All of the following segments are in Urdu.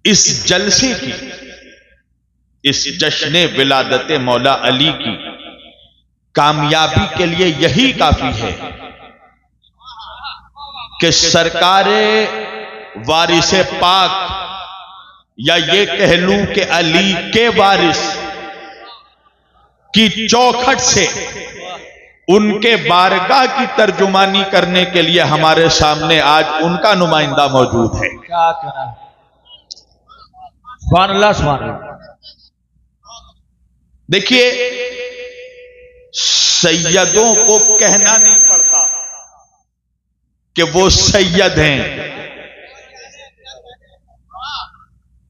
اس جلسے کی، اس جشن ولادت مولا علی کی کامیابی کے لیے یہی کافی ہے کہ سرکار وارث پاک، یا یہ کہہ لوں کہ علی کے وارث کی چوکھٹ سے ان کے بارگاہ کی ترجمانی کرنے کے لیے ہمارے سامنے آج ان کا نمائندہ موجود ہے۔ کیا کہنا ہے؟ سبحان اللہ سبحان اللہ۔ دیکھیے، سیدوں کو کہنا نہیں پڑتا کہ وہ سید ہیں۔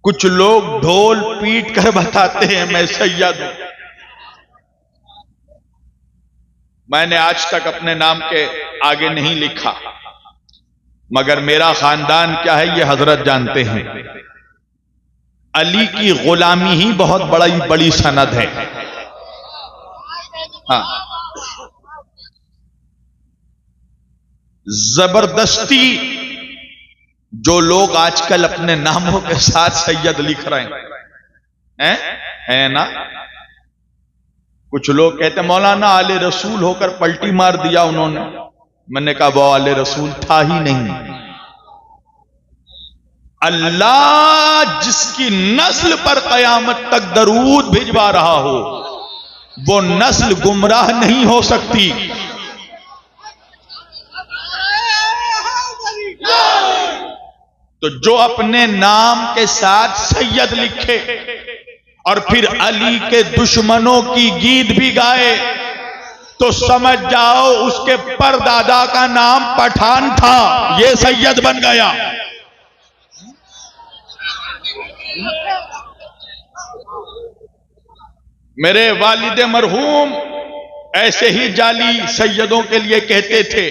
کچھ لوگ ڈھول پیٹ کر بتاتے ہیں میں سید ہوں۔ میں نے آج تک اپنے نام کے آگے نہیں لکھا، مگر میرا خاندان کیا ہے یہ حضرت جانتے ہیں۔ علی کی غلامی ہی بہت بڑی سند ہے۔ ہاں، زبردستی جو لوگ آج کل اپنے ناموں کے ساتھ سید لکھ رہے ہیں نا، کچھ لوگ کہتے ہیں مولانا آل رسول ہو کر پلٹی مار دیا انہوں نے۔ میں نے کہا وہ آل رسول تھا ہی نہیں۔ اللہ جس کی نسل پر قیامت تک درود بھجوا رہا ہو، وہ نسل گمراہ نہیں ہو سکتی۔ تو جو اپنے نام کے ساتھ سید لکھے اور پھر علی کے دشمنوں کی گیت بھی گائے تو سمجھ جاؤ اس کے پردادا کا نام پٹھان تھا، یہ سید بن گیا۔ میرے والد مرحوم ایسے ہی جعلی سیدوں کے لیے کہتے تھے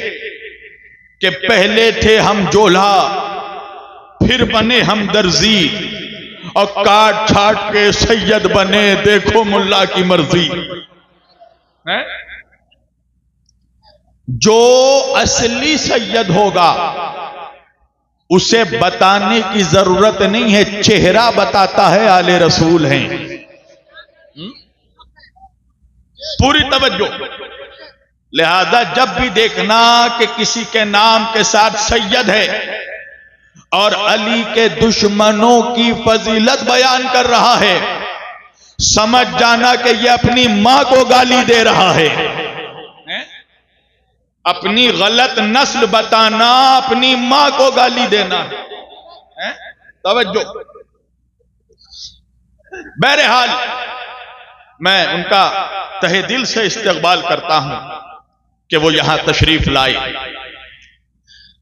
کہ پہلے تھے ہم جولھا، پھر بنے ہم درزی، اور کاٹ چھاٹ کے سید بنے دیکھو ملا کی مرضی۔ جو اصلی سید ہوگا اسے بتانے کی ضرورت نہیں ہے، چہرہ بتاتا ہے آل رسول ہیں۔ پوری توجہ۔ لہذا جب بھی دیکھنا کہ کسی کے نام کے ساتھ سید ہے اور علی کے دشمنوں کی فضیلت بیان کر رہا ہے، سمجھ جانا کہ یہ اپنی ماں کو گالی دے رہا ہے۔ اپنی غلط نسل بتانا، اپنی ماں کو گالی دینا۔ توجہ۔ بہرحال میں ان کا تہہ دل سے استقبال کرتا ہوں کہ وہ یہاں تشریف لائے۔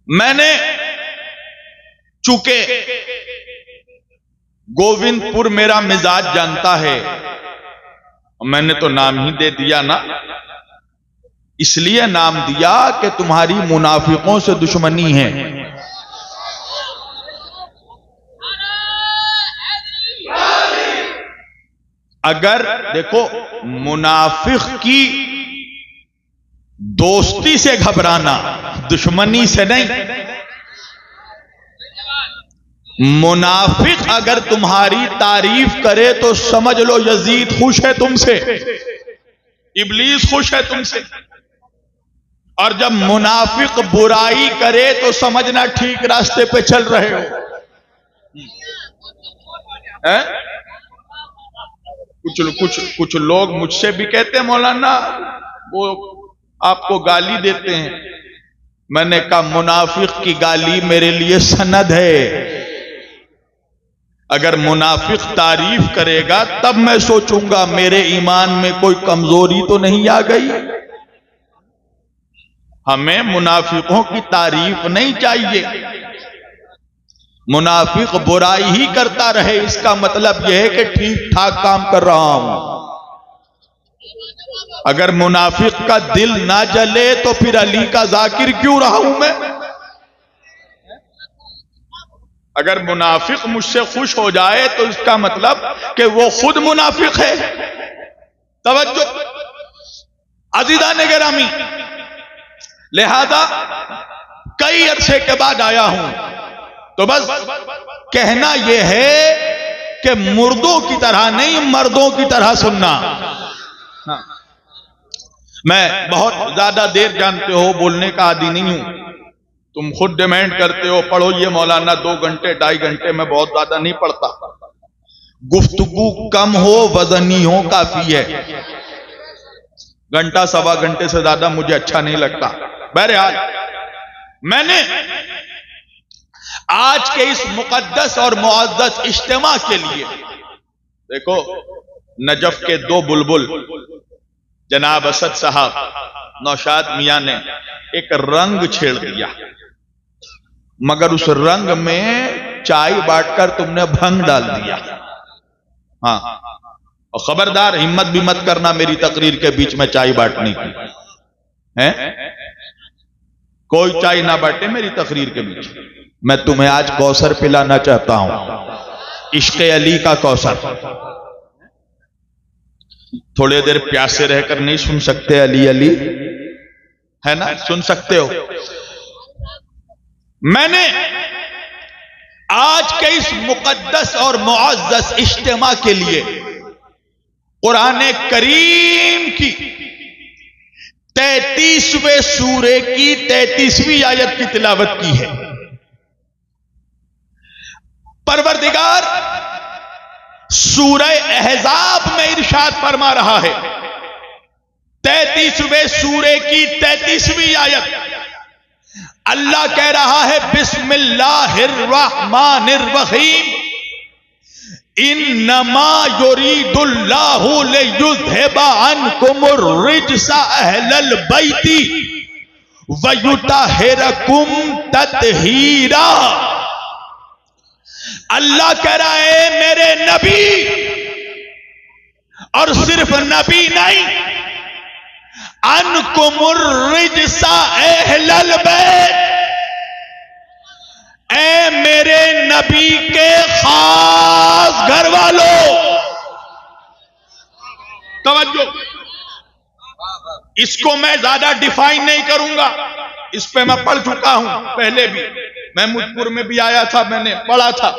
میں نے چونکہ گووند پور میرا مزاج جانتا ہے، میں نے تو نام ہی دے دیا نا، اس لیے نام دیا کہ تمہاری منافقوں سے دشمنی ہے۔ اگر دیکھو، منافق کی دوستی سے گھبرانا، دشمنی سے نہیں۔ منافق اگر تمہاری تعریف کرے تو سمجھ لو یزید خوش ہے تم سے، ابلیس خوش ہے تم سے، اور جب منافق برائی کرے تو سمجھنا ٹھیک راستے پہ چل رہے ہو۔ کچھ لوگ مجھ سے بھی کہتے ہیں مولانا وہ آپ کو گالی دیتے ہیں۔ میں نے کہا منافق کی گالی میرے لیے سند ہے۔ اگر منافق تعریف کرے گا تب میں سوچوں گا میرے ایمان میں کوئی کمزوری تو نہیں آ گئی۔ ہمیں منافقوں کی تعریف نہیں چاہیے۔ منافق برائی ہی کرتا رہے، اس کا مطلب یہ ہے کہ ٹھیک ٹھاک کام کر رہا ہوں۔ اگر منافق کا دل نہ جلے تو پھر علی کا ذاکر کیوں رہا ہوں میں؟ اگر منافق مجھ سے خوش ہو جائے تو اس کا مطلب کہ وہ خود منافق ہے۔ توجہ عزیزان گرامی، لہذا کئی عرصے کے بعد آیا ہوں تو بس کہنا یہ ہے کہ مردوں کی طرح نہیں، مردوں کی طرح سننا. میں بہت زیادہ دیر جانتے ہو بولنے کا عادی نہیں ہوں. تم خود ڈیمانڈ کرتے ہو پڑھو یہ مولانا 2 گھنٹے 2.5 گھنٹے، میں بہت زیادہ نہیں پڑھتا. گفتگو کم ہو وزنی ہو کافی ہے. گھنٹہ سوا گھنٹے سے زیادہ مجھے اچھا نہیں لگتا. بہرحال میں نے آج کے اس مقدس اور معزز اجتماع کے لیے، دیکھو نجف کے 2 بلبل جناب اسد صاحب، نوشاد میاں نے ایک رنگ چھیڑ دیا، مگر اس رنگ میں چائے بانٹ کر تم نے بھنگ ڈال دیا. ہاں، اور خبردار ہمت بھی مت کرنا میری تقریر کے بیچ میں چائے بانٹنے کی. کوئی چائے نہ بانٹے میری تقریر کے بیچ. میں تمہیں آج کوثر پلانا چاہتا ہوں، عشق علی کا کوثر. تھوڑے دیر پیاسے رہ کر نہیں سن سکتے علی علی، ہے نا؟ سن سکتے ہو. میں نے آج کے اس مقدس اور معزز اجتماع کے لیے قرآن کریم کی 33ویں سورے کی 33ویں آیت کی تلاوت کی ہے. پروردگار سورہ احزاب میں ارشاد فرما رہا ہے، 33ویں سورے کی 33ویں آیت، اللہ کہہ رہا ہے بسم اللہ الرحمن الرحیم، انما یرید اللہ لیذھب عنکم الرجس اہل البیت ویطہرکم تطہیرا. اللہ کہہ رہا ہے میرے نبی، اور صرف نبی نہیں، عنکم الرجس اہل البیت، اے میرے نبی کے خاص گھر والوں. توجہ، اس کو میں زیادہ ڈیفائن نہیں کروں گا، اس پہ میں پڑھ چکا ہوں پہلے بھی، محمود پور میں بھی آیا تھا، میں نے پڑھا تھا.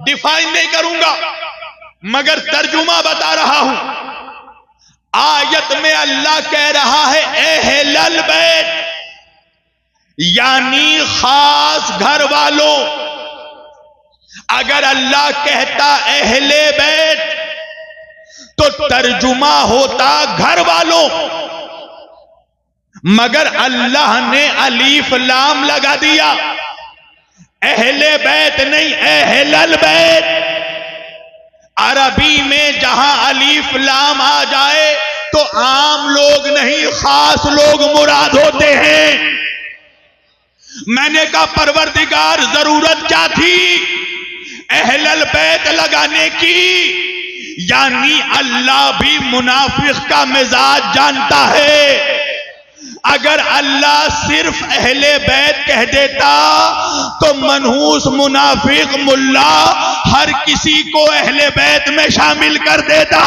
ڈیفائن نہیں کروں گا مگر ترجمہ بتا رہا ہوں. آیت میں اللہ کہہ رہا ہے اہل البیت، یعنی خاص گھر والوں. اگر اللہ کہتا اہل بیت تو ترجمہ ہوتا گھر والوں، مگر اللہ نے الف لام لگا دیا، اہل بیت نہیں اہل البیت. عربی میں جہاں الف لام آ جائے تو عام لوگ نہیں خاص لوگ مراد ہوتے ہیں. میں نے کہا پروردگار ضرورت کیا تھی اہل البیت لگانے کی؟ یعنی اللہ بھی منافق کا مزاج جانتا ہے. اگر اللہ صرف اہل بیت کہہ دیتا تو منحوس منافق ملا ہر کسی کو اہل بیت میں شامل کر دیتا.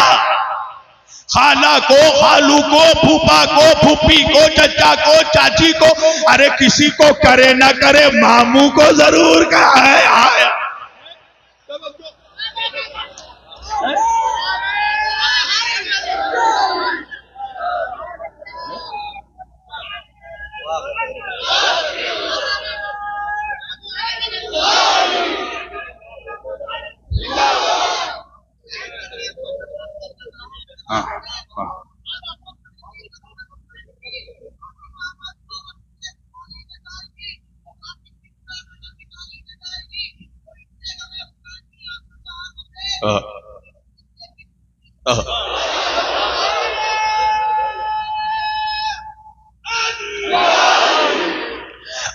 خالہ کو، خالو کو، پھوپا کو، پھوپھی کو، چچا کو، چاچی کو، ارے کسی کو کرے نہ کرے ماموں کو ضرور کہا ہے. آیا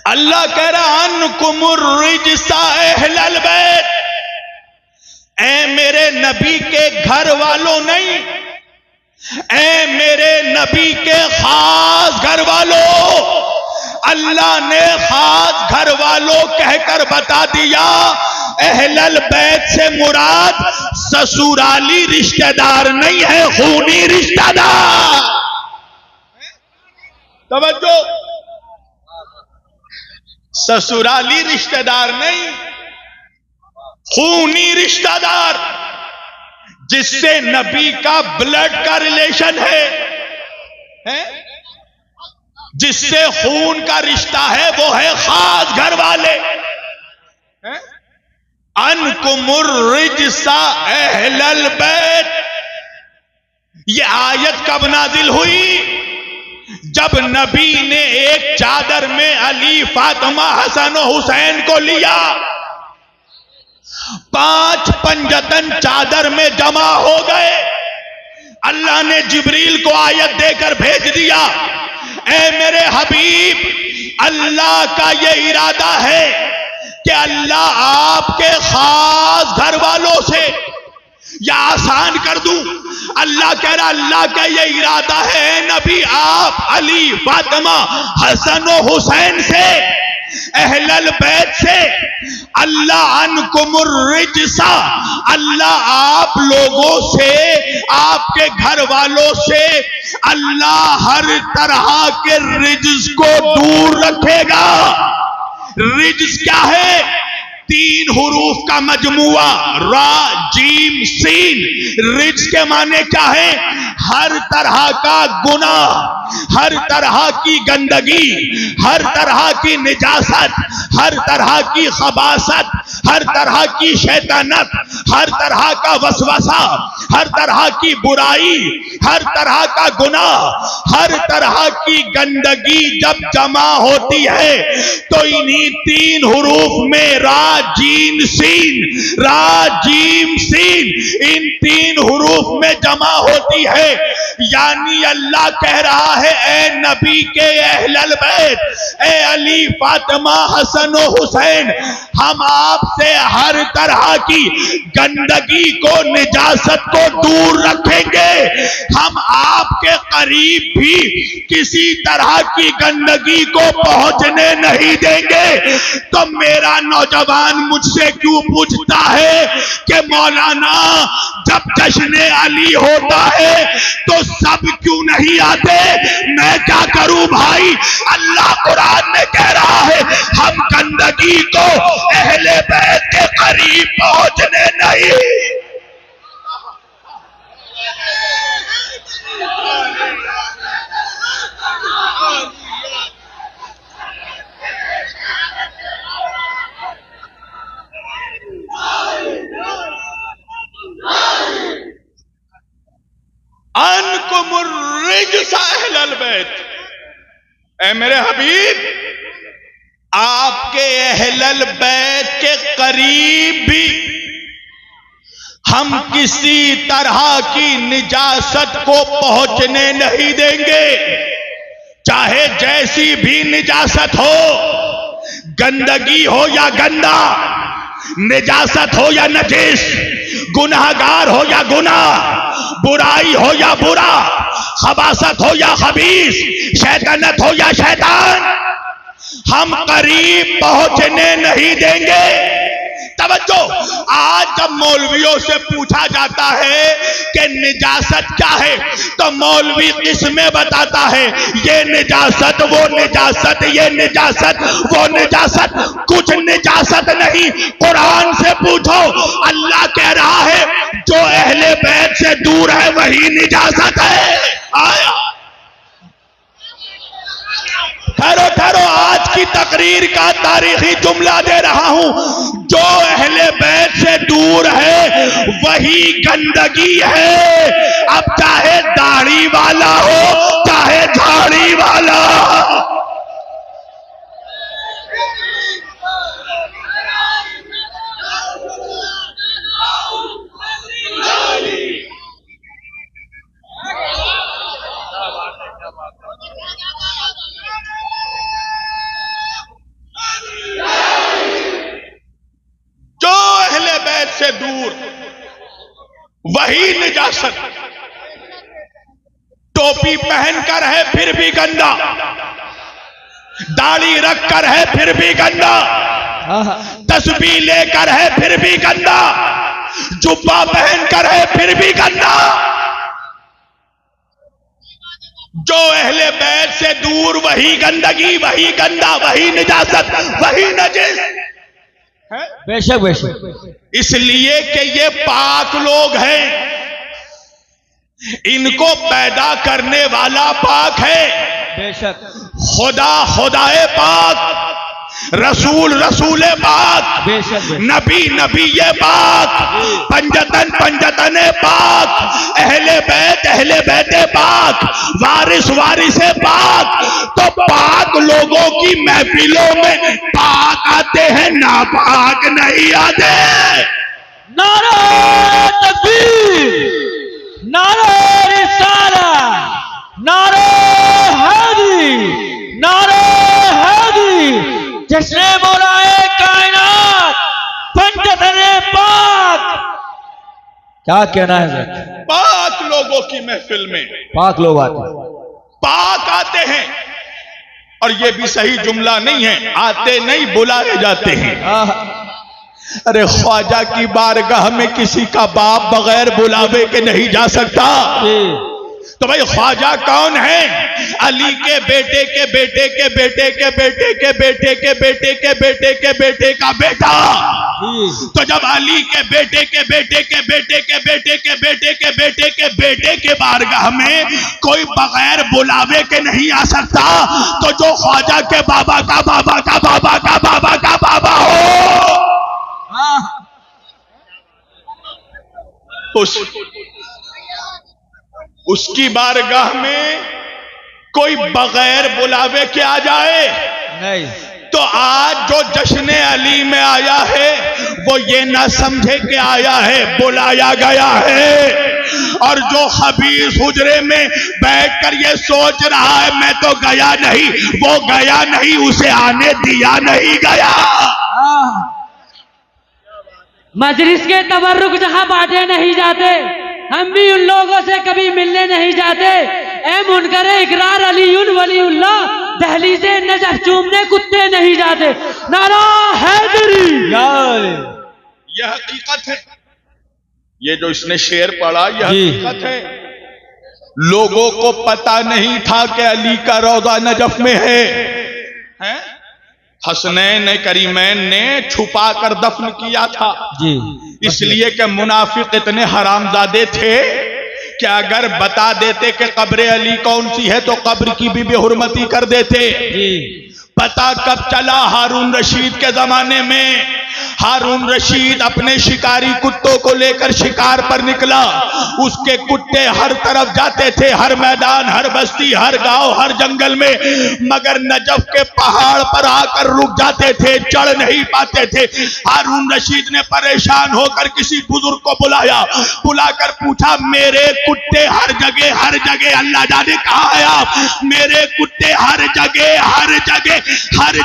اللہ کہہ رہا انکم الرجس اہل البیت، اے میرے نبی کے گھر والوں نہیں، اے میرے نبی کے خاص گھر والوں. اللہ نے خاص گھر والوں کہہ کر بتا دیا اہل البیت سے مراد سسرالی رشتہ دار نہیں ہے، خونی رشتہ دار. توجہ، سسرالی رشتہ دار نہیں، خونی رشتہ دار جس سے نبی کا بلڈ کا ریلیشن ہے، جس سے خون کا رشتہ ہے، وہ ہے خاص گھر والے. انکم الرجس اہل البیت. یہ آیت کب نازل ہوئی؟ جب نبی نے ایک چادر میں علی، فاطمہ، حسن و حسین کو لیا، 5 پنجتن چادر میں جمع ہو گئے. اللہ نے جبریل کو آیت دے کر بھیج دیا، اے میرے حبیب، اللہ کا یہ ارادہ ہے کہ اللہ آپ کے خاص گھر والوں سے، یا آسان کر دوں، اللہ کہہ رہا اللہ کا یہ ارادہ ہے اے نبی، آپ علی، فاطمہ، حسن و حسین سے، اہل البیت سے، اللہ عنکم الرجس، اللہ آپ لوگوں سے، آپ کے گھر والوں سے اللہ ہر طرح کے رجس کو دور رکھے گا. رجس کیا ہے؟ 3 حروف کا مجموعہ، را، جیم، سین. رجس کے معنی کیا ہے؟ ہر طرح کا گناہ، ہر طرح کی گندگی، ہر طرح کی نجاست، ہر طرح کی خباثت، ہر طرح کی شیطنت، ہر طرح کا وسوسہ، ہر طرح کی برائی، ہر طرح کا گناہ، ہر طرح کی گندگی جب جمع ہوتی ہے تو انہی 3 حروف میں را، جیم، سین، را، جیم، سین، ان 3 حروف میں جمع ہوتی ہے. یعنی اللہ کہہ رہا ہے اے نبی کے اہل البیت، اے علی، فاطمہ، حسن و حسین، ہم آپ سے ہر طرح کی گندگی کو، نجاست کو دور رکھیں گے. ہم آپ کے قریب بھی کسی طرح کی گندگی کو پہنچنے نہیں دیں گے. تو میرا نوجوان مجھ سے کیوں پوچھتا ہے کہ مولانا جب جشن علی ہوتا ہے تو سب کیوں نہیں آتے؟ میں کیا کروں بھائی؟ اللہ قرآن میں کہہ رہا ہے ہم گندگی کو اہل بیت کے قریب پہنچنے نہیں. انکم الرجس اہل البیت. اے میرے حبیب، آپ کے اہل البیت کے قریب بھی ہم کسی طرح کی نجاست کو پہنچنے نہیں دیں گے، چاہے جیسی بھی نجاست ہو، گندگی ہو یا گندا، نجاست ہو یا نجس، گناہگار ہو یا گناہ، برائی ہو یا برا، خباثت ہو یا خبیث، شیطنت ہو یا شیطان، ہم قریب پہنچنے نہیں دیں گے. توجہ، آج جب مولویوں سے پوچھا جاتا ہے کہ نجاست کیا ہے تو مولوی قسمیں بتاتا ہے، یہ نجاست، وہ نجاست، یہ نجاست، وہ نجاست. کچھ نجاست نہیں. قرآن سے پوچھو، اللہ کہہ رہا ہے جو اہل بیت سے دور ہے وہی نجاست ہے. آیا ٹھہرو، آج کی تقریر کا تاریخی جملہ دے رہا ہوں، جو اہل بیت سے دور ہے وہی گندگی ہے. اب چاہے داڑھی والا ہو چاہے جھاڑی والا. سے دور وہی نجاست. ٹوپی پہن کر ہے پھر بھی گندا، داڑھی رکھ کر ہے پھر بھی گندا، تسبیح لے کر ہے پھر بھی گندا، جبہ پہن کر ہے پھر بھی گندا. جو اہل بیت سے دور وہی گندگی، وہی گندا، وہی نجاست، وہی نجس. بے شک بے شک، اس لیے کہ یہ پاک لوگ ہیں، ان کو پیدا کرنے والا پاک ہے، بے شک خدا خدائے پاک، رسول رسول پاک، بے شک، نبی نبی پاک، پنجتن پنجتن پاک، اہل بیت پاک، وارث وارث پاک۔ تو پاک لوگوں کی محفلوں میں پاک آتے ہیں، ناپاک نہیں آتے۔ نعرہ تکبیر، نعرہ رسالہ، نعرہ حیدری، نعرہ حیدری، جشن مولائے کائنات، پنجتن پاک۔ کیا کہنا ہے حضرت؟ پاک لوگوں کی محفل میں پاک لوگ آتے ہیں، پاک آتے ہیں، اور یہ بھی صحیح جملہ نہیں ہے، آتے نہیں بلائے جاتے ہیں۔ ارے خواجہ کی بارگاہ میں کسی کا باپ بغیر بلاوے کے نہیں جا سکتا۔ تو بھائی خواجہ کون ہے؟ علی کے بیٹے کے بیٹے کے بیٹے کے بیٹے کے بیٹے کے بیٹے کے بیٹے کے بیٹے کا بیٹا۔ تو جب علی کے بیٹے کے بیٹے کے بیٹے کے بیٹے کے بیٹے کے بیٹے کے بیٹے کے بارگاہ میں کوئی بغیر بلاوے کے نہیں آ سکتا، تو جو خواجہ کے بابا کا بابا کا بابا کا بابا کا بابا ہو، اس کی بارگاہ میں کوئی بغیر بلاوے کے آ جائے نہیں۔ تو آج جو جشن علی میں آیا ہے وہ یہ نہ سمجھے کہ آیا ہے، بلایا گیا ہے۔ اور جو خبیث حجرے میں بیٹھ کر یہ سوچ رہا ہے میں تو گیا نہیں، وہ گیا نہیں، اسے آنے دیا نہیں گیا۔ مجلس کے تبرک جہاں بانٹے نہیں جاتے، ہم بھی ان لوگوں سے کبھی ملنے نہیں جاتے۔ اے منکر اقرار علی ولی اللہ، دہلیز نجف چومنے کتے نہیں جاتے۔ نعرہ حیدری۔ یہ حقیقت ہے، یہ جو اس نے شعر پڑھا یہ حقیقت ہے۔ لوگوں کو پتا نہیں تھا کہ علی کا روضہ نجف میں ہے۔ حسنین کریمین نے چھپا کر دفن کیا تھا، اس لیے کہ منافق اتنے حرامزادے تھے کہ اگر بتا دیتے کہ قبر علی کون سی ہے تو قبر کی بھی بے حرمتی کر دیتے۔ پتا کب چلا؟ ہارون رشید کے زمانے میں۔ ہارون رشید اپنے شکاری کتوں کو لے کر شکار پر نکلا، اس کے کتے ہر طرف جاتے تھے، ہر میدان، ہر بستی، ہر گاؤں، ہر جنگل میں، مگر نجف کے پہاڑ پر آ کر رک جاتے تھے، چڑھ نہیں پاتے تھے۔ ہارون رشید نے پریشان ہو کر کسی بزرگ کو بلایا، بلا کر پوچھا میرے کتے ہر جگہ اللہ جانے کہاں ہے آپ؟ میرے کتے ہر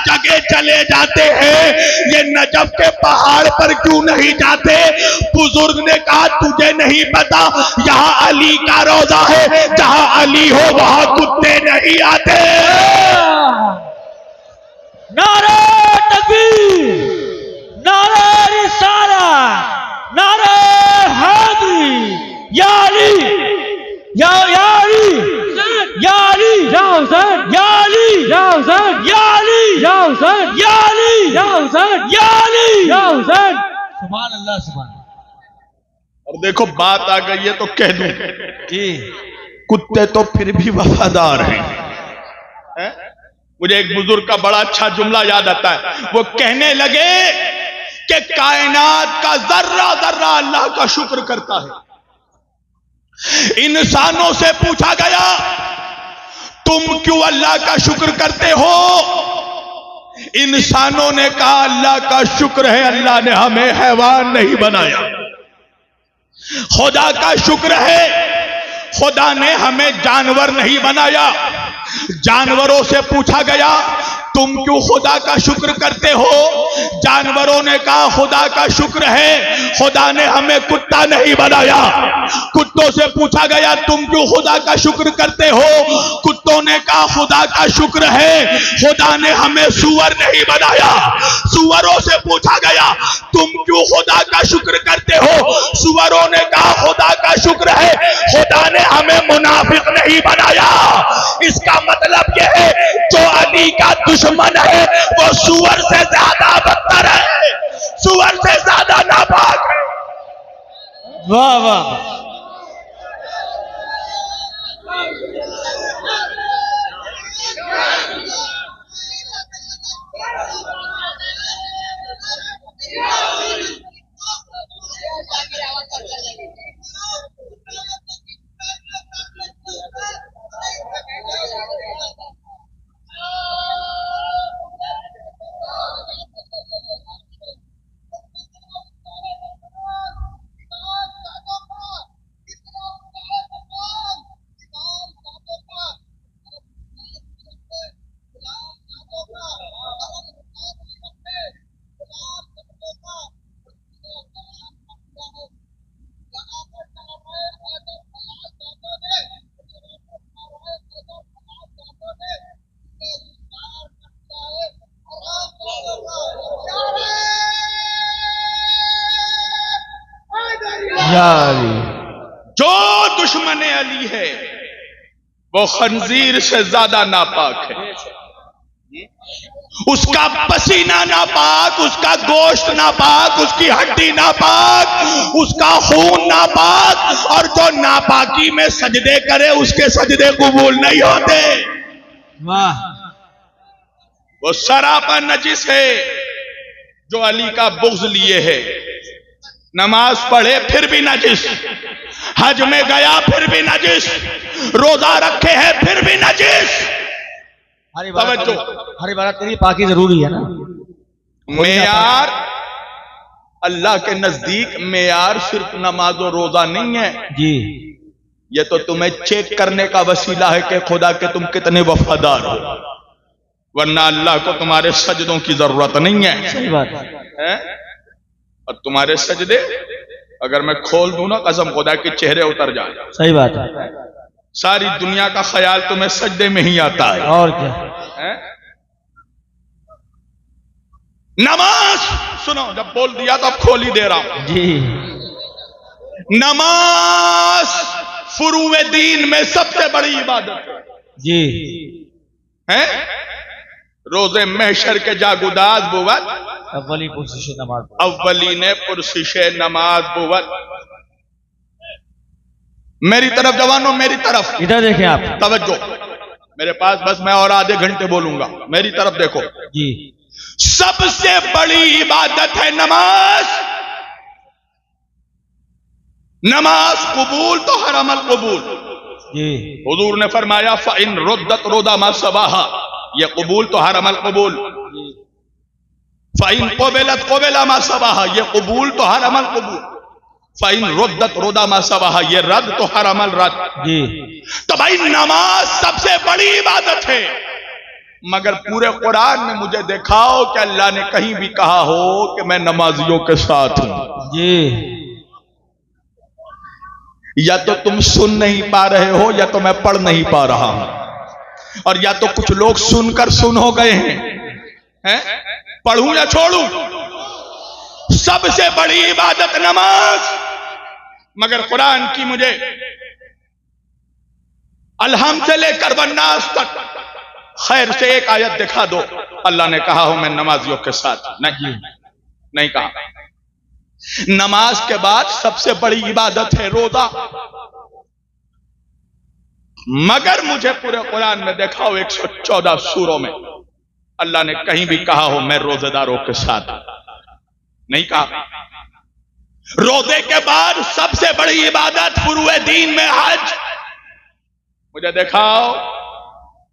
جگہ چلے جاتے ہیں، یہ نجف کے پہاڑ پر کیوں نہیں جاتے؟ بزرگ نے کہا تجھے نہیں پتا، یہاں علی کا روضہ ہے، جہاں علی ہو وہاں کتے نہیں آتے۔ نعرہ تکبیر، نعرہ رسالہ، نعرہ حیدری، یا علی، یا علی، یا علی، یا حسین، یا علی، یا حسین، یا علی، یا حسین، یا علی، یا حسین، یا علی، یا حسین۔ سبحان اللہ، سبحان اللہ۔ اور دیکھو بات آ گئی ہے تو کہہ دوں، کتے تو پھر بھی وفادار ہیں۔ مجھے ایک بزرگ کا بڑا اچھا جملہ یاد آتا ہے، وہ کہنے لگے کہ کائنات کا ذرہ ذرہ اللہ کا شکر کرتا ہے۔ انسانوں سے پوچھا گیا تم کیوں اللہ کا شکر کرتے ہو؟ انسانوں نے کہا اللہ کا شکر ہے اللہ نے ہمیں حیوان نہیں بنایا۔ خدا کا شکر ہے خدا نے ہمیں جانور نہیں بنایا۔ جانوروں سے پوچھا گیا تم کیوں خدا کا شکر کرتے ہو؟ جانوروں نے کہا خدا کا شکر ہے خدا نے ہمیں کتا نہیں بنایا۔ کتوں سے پوچھا گیا تم کیوں خدا کا شکر کرتے ہو؟ کتوں نے کہا خدا کا شکر ہے خدا نے ہمیں سور نہیں بنایا۔ سوروں سے پوچھا گیا تم کیوں خدا کا شکر کرتے ہو؟ سوروں نے کہا خدا کا شکر ہے خدا نے ہمیں منافق نہیں بنایا۔ اس کا مطلب یہ ہے جو علی کا دشمن ہے وہ سور سے زیادہ بدتر ہے۔ سور سے زیادہ ناپاک ہے. واہ واہ. جو دشمن علی ہے وہ خنزیر سے زیادہ ناپاک ہے. اس کا پسینہ ناپاک، اس کا گوشت ناپاک، اس کی ہڈی ناپاک، اس کا خون ناپاک، اور جو ناپاکی میں سجدے کرے اس کے سجدے قبول نہیں ہوتے. واہ. وہ سراپا نجس ہے جو علی کا بغض لیے ہے. نماز پڑھے پھر بھی نجس، حج میں گیا پھر بھی نجس، روزہ رکھے ہے پھر بھی نجس. توجہ، ہر عبادت کے لیے پاکی ضروری ہے نا. معیار اللہ کے نزدیک معیار صرف نماز و روزہ نہیں ہے جی. یہ تو تمہیں چیک کرنے کا وسیلہ ہے کہ خدا کے تم کتنے وفادار ہو، ورنہ اللہ کو تمہارے سجدوں کی ضرورت نہیں ہے. صحیح بات ہے. اور تمہارے سجدے اگر میں کھول دوں نا قسم خدا کے چہرے اتر جائیں. صحیح بات ہے. ساری دنیا کا خیال تمہیں سجدے میں ہی آتا ہے. اور کیا. نماز سنو، جب بول دیا تو اب کھول ہی دے رہا ہوں. جی. نماز فروع دین میں سب سے بڑی عبادت جی. ہے. روزے محشر کے جاگوداز بود اولی پرسش نماز. اولین پرسش نماز بود. میری طرف جوانوں، میری طرف ادھر دیکھیں آپ. توجہ، میرے پاس بس میں اور آدھے گھنٹے بولوں گا. میری طرف دیکھو. جی. سب سے بڑی عبادت ہے نماز. نماز قبول تو ہر عمل قبول. جی. حضور نے فرمایا فَإِن رُدَّتْ رُدَّ مَا صَبَاحَا، یہ قبول تو ہر عمل قبول. فَإِن قُبِلَتْ قُبِلَ مَا صَبَاحَا، یہ قبول تو ہر عمل قبول. فَإِن رُدَّتْ رُدَّ مَا صَبَاحَا، یہ رد تو ہر عمل رد. جی. تو بھائی نماز سب سے بڑی عبادت ہے، مگر پورے قرآن میں مجھے دکھاؤ کہ اللہ نے کہیں بھی کہا ہو کہ میں نمازیوں کے ساتھ ہوں. جی. یا تو تم سن نہیں پا رہے ہو یا تو میں پڑھ نہیں پا رہا ہوں، اور یا تو کچھ لوگ سن کر سن ہو گئے ہیں. پڑھوں یا چھوڑوں؟ سب سے بڑی عبادت نماز. مگر قرآن کی مجھے الحم سے لے کر والناس تک خیر سے ایک آیت دکھا دو اللہ نے کہا ہو میں نمازیوں کے ساتھ. نہیں کہا. نماز کے بعد سب سے بڑی عبادت ہے روزہ. مگر مجھے پورے قرآن میں دکھاؤ 114 سوروں میں اللہ نے کہیں بھی کہا ہو میں روزے داروں کے ساتھ. نہیں کہا. روزے کے بعد سب سے بڑی عبادت فروع دین میں حج. مجھے دکھاؤ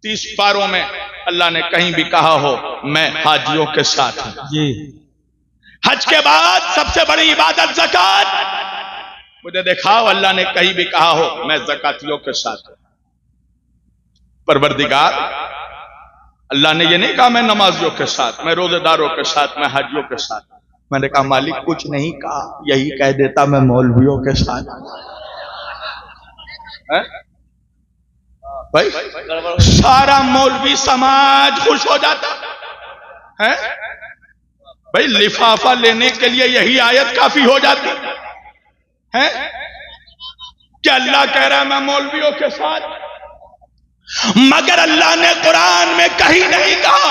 30 پاروں میں اللہ نے کہیں بھی کہا ہو میں حاجیوں کے ساتھ ہوں. جی. حج کے بعد سب سے بڑی عبادت زکات. مجھے دکھاؤ اللہ نے کہیں بھی کہا ہو میں زکاتیوں کے ساتھ ہوں. پروردگار اللہ نے یہ نہیں کہا میں نمازیوں کے ساتھ، میں روزے داروں کے ساتھ، میں حاجیوں کے ساتھ. میں نے کہا مالک کچھ نہیں کہا، یہی کہہ دیتا میں مولویوں کے ساتھ. بھائی سارا مولوی سماج خوش ہو جاتا ہے. بھائی لفافہ لینے کے لیے یہی آیت کافی ہو جاتی ہے کہ اللہ کہہ رہا ہے میں مولویوں کے ساتھ. مگر اللہ نے قرآن میں کہیں نہیں کہا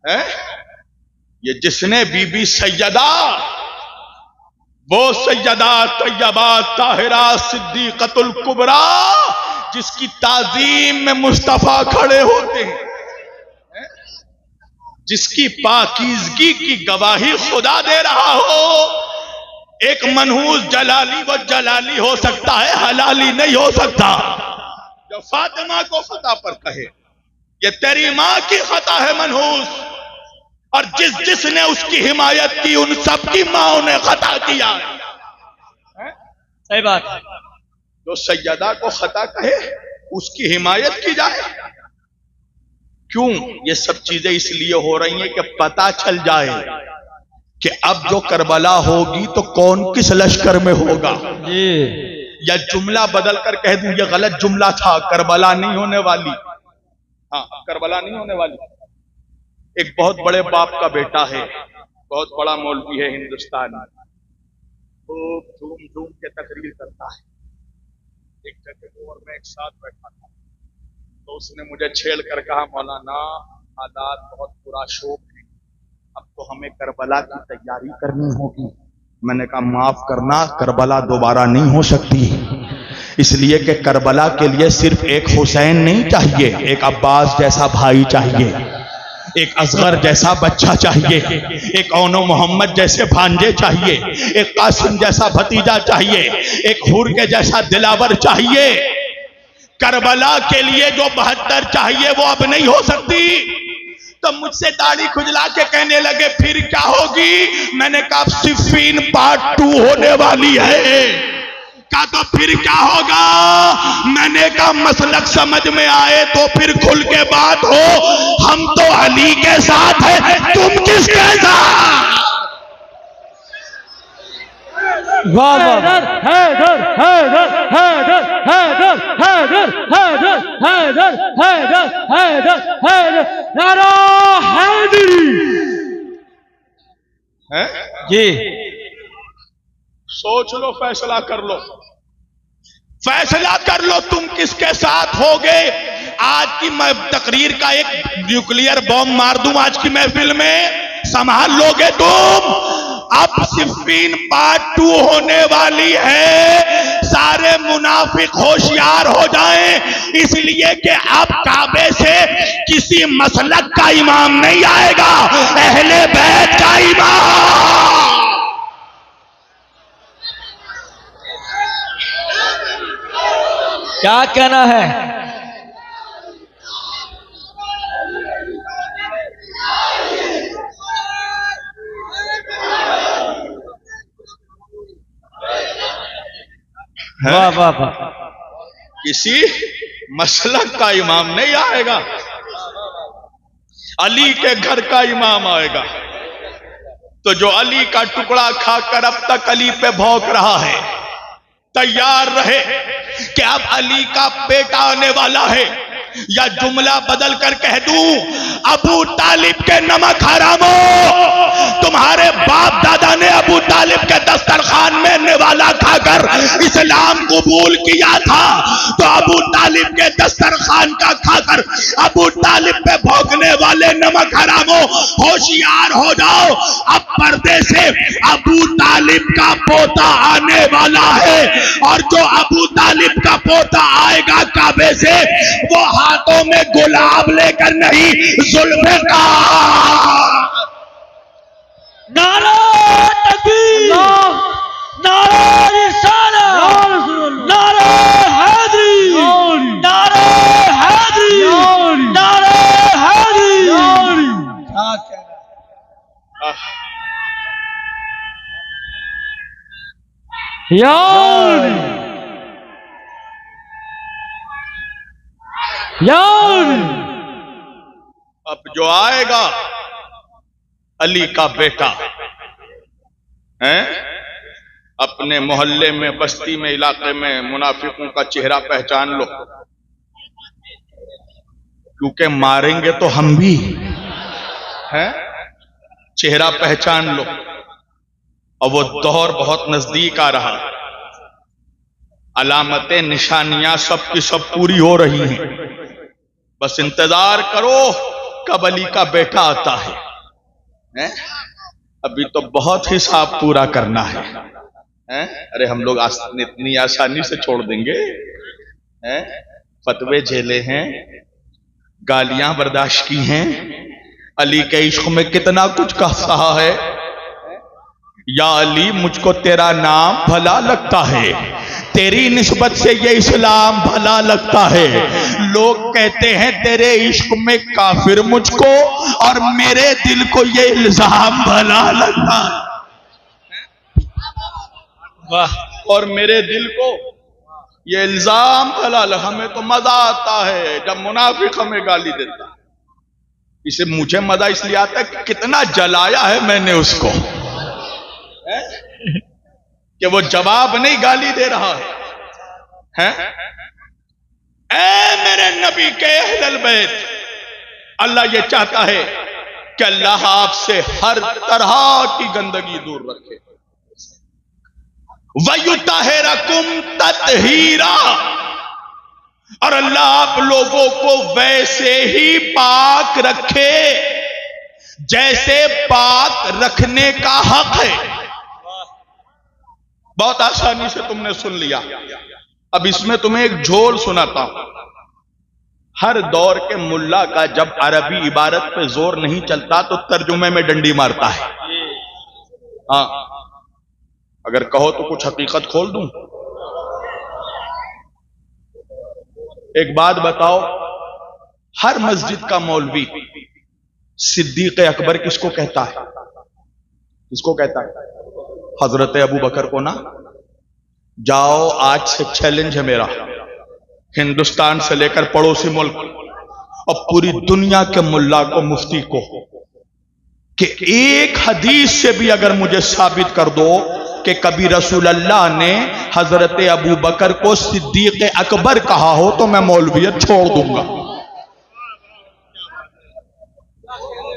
ہے یہ جس نے بی بی سیدہ، وہ سیدہ طیبہ طاہرہ صدیقۃ الکبریٰ جس کی تعظیم میں مصطفیٰ کھڑے ہوتے ہیں، جس کی پاکیزگی کی گواہی خدا دے رہا ہو. ایک منحوس جلالی وہ جلالی ہو سکتا ہے، حلالی نہیں ہو سکتا. جو فاطمہ کو خطا پر کہے یہ تیری ماں کی خطا ہے منحوس، اور جس نے اس کی حمایت کی ان سب کی ماں نے خطا کیا. صحیح بات. جو سیدہ کو خطا کہے اس کی حمایت کی جائے. کیوں یہ سب چیزیں اس لیے ہو رہی ہیں کہ پتہ چل جائے کہ اب جو کربلا ہوگی تو کون کس لشکر میں ہوگا. جی یا جملہ بدل کر کہہ دوں یہ غلط جملہ تھا، کربلا نہیں ہونے والی. ہاں کربلا نہیں ہونے والی. ایک بہت بڑے باپ کا بیٹا ہے، بہت بڑا مولوی ہے ہندوستان میں، خوب جھوم جھوم کے تقریر کرتا ہے. ایک جگہ اور میں ایک ساتھ بیٹھا تھا تو اس نے مجھے چھیڑ کر کہا مولانا حالات بہت برا شوق ہے، اب تو ہمیں کربلا کی تیاری کرنی ہوگی. میں نے کہا معاف کرنا، کربلا دوبارہ نہیں ہو سکتی، اس لیے کہ کربلا کے لیے صرف ایک حسین نہیں چاہیے، ایک عباس جیسا بھائی چاہیے، ایک اصغر جیسا بچہ چاہیے، ایک اون و محمد جیسے بھانجے چاہیے، ایک قاسم جیسا بھتیجا چاہیے، ایک حور کے جیسا دلاور چاہیے. کربلا کے لیے جو 72 چاہیے وہ اب نہیں ہو سکتی. تو مجھ سے داڑھی کھجلا کے کہنے لگے پھر کیا ہوگی؟ میں نے کہا صفین پارٹ 2 ہونے والی ہے. کہا تو پھر کیا ہوگا؟ میں نے کہا مسلک سمجھ میں آئے تو پھر کھل کے بات ہو. ہم تو علی کے ساتھ ہیں، تم کس کے ساتھ؟ حیدر حیدر حیدر حیدر حیدر حیدر حیدر حیدر حیدر حیدر حیدر نعرہ حیدری. جی سوچ لو، فیصلہ کر لو، فیصلہ کر لو تم کس کے ساتھ ہوگے. آج کی میں تقریر کا ایک نیوکلیئر بم مار دوں آج کی محفل میں، سنبھال لو گے تم. اب صفین پارٹ 2 ہونے والی ہے. سارے منافق ہوشیار ہو جائیں، اس لیے کہ اب کعبے سے کسی مسلک کا امام نہیں آئے گا، اہل بیت کا امام. کیا کہنا ہے؟ واہ واہ واہ. کسی مسلک کا امام نہیں آئے گا، علی کے گھر کا امام آئے گا. تو جو علی کا ٹکڑا کھا کر اب تک علی پہ بھونک رہا ہے، تیار رہے کہ اب علی کا بیٹا آنے والا ہے. یا جملہ بدل کر کہہ دوں ابو طالب کے نمک حراموں، تمہارے باپ دادا نے ابو طالب کے دسترخوان میں نوالا کھا کر اسلام قبول کیا تھا، تو ابو طالب کے دسترخوان کا کھا کر ابو طالب پہ بھونکنے والے نمک حراموں ہوشیار ہو جاؤ. اب پردے سے ابو طالب کا پوتا آنے والا ہے، اور جو ابو طالب کا پوتا آئے گا کعبے سے، وہ ہاتھوں میں گلاب لے کر نہیں، ذوالفقار. نعرہ تکبیر، نعرہ رسالت، نعرہ حیدری، نعرہ حیدری، نعرہ حیدری. یار یار. اب جو آئے گا علی کا بیٹا ہے، اپنے محلے میں، بستی میں، علاقے میں منافقوں کا چہرہ پہچان لو، کیونکہ ماریں گے تو ہم بھی ہیں. چہرہ پہچان لو. اور وہ دور بہت نزدیک آ رہا، علامتیں نشانیاں سب کی سب پوری ہو رہی ہیں. بس انتظار کرو، کب علی کا بیٹا آتا ہے؟ ابھی تو بہت حساب پورا کرنا ہے. ارے ہم لوگ اتنی آسانی سے چھوڑ دیں گے؟ فتوے جھیلے ہیں، گالیاں برداشت کی ہیں، علی کے عشق میں کتنا کچھ کہا ہے. یا علی مجھ کو تیرا نام بھلا لگتا ہے، تیری نسبت سے یہ اسلام بھلا لگتا ہے. لوگ کہتے ہیں تیرے عشق میں کافر مجھ کو، اور میرے دل کو یہ الزام بھلا لگتا ہے. اور میرے دل کو یہ الزام بھلا لگا. ہمیں تو مزہ آتا ہے جب منافق ہمیں گالی دیتا ہے. اسے مجھے مزہ اس لیے آتا ہے کہ کتنا جلایا ہے میں نے اس کو، کہ وہ جواب نہیں گالی دے رہا ہے. اے میرے نبی کے اہل البیت، اللہ یہ چاہتا ہے کہ اللہ آپ سے ہر طرح کی گندگی دور رکھے. وَيُطَهِرَكُمْ تَطْهِيرًا، اور اللہ آپ لوگوں کو ویسے ہی پاک رکھے جیسے پاک رکھنے کا حق ہے. بہت آسانی سے تم نے سن لیا. اب اس میں تمہیں ایک جھول سناتا ہوں. ہر دور کے ملا کا جب عربی عبارت پہ زور نہیں چلتا تو ترجمے میں ڈنڈی مارتا ہے. ہاں، اگر کہو تو کچھ حقیقت کھول دوں. ایک بات بتاؤ، ہر مسجد کا مولوی صدیق اکبر کس کو کہتا ہے؟ کس کو کہتا ہے؟ حضرت ابو بکر کو نا. جاؤ آج سے چیلنج ہے میرا، ہندوستان سے لے کر پڑوسی ملک اور پوری دنیا کے ملا کو، مفتی کو، کہ ایک حدیث سے بھی اگر مجھے ثابت کر دو کہ کبھی رسول اللہ نے حضرت ابو بکر کو صدیق اکبر کہا ہو تو میں مولویت چھوڑ دوں گا.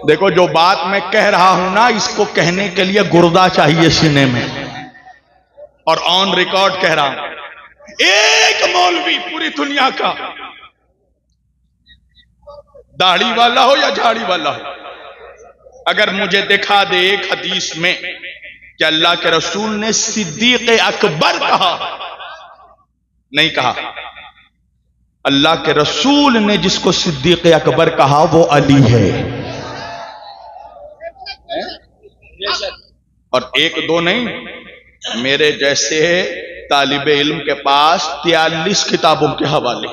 دیکھو جو بات میں کہہ رہا ہوں نا، اس کو کہنے کے لیے گردہ چاہیے سینے میں، اور آن ریکارڈ کہہ رہا ہوں. ایک مولوی پوری دنیا کا، داڑھی والا ہو یا جھاڑی والا ہو، اگر مجھے دکھا دے ایک حدیث میں کہ اللہ کے رسول نے صدیق اکبر کہا، نہیں کہا. اللہ کے رسول نے جس کو صدیق اکبر کہا وہ علی ہے. اور ایک دو نہیں، میرے جیسے طالب علم کے پاس 43 کتابوں کے حوالے،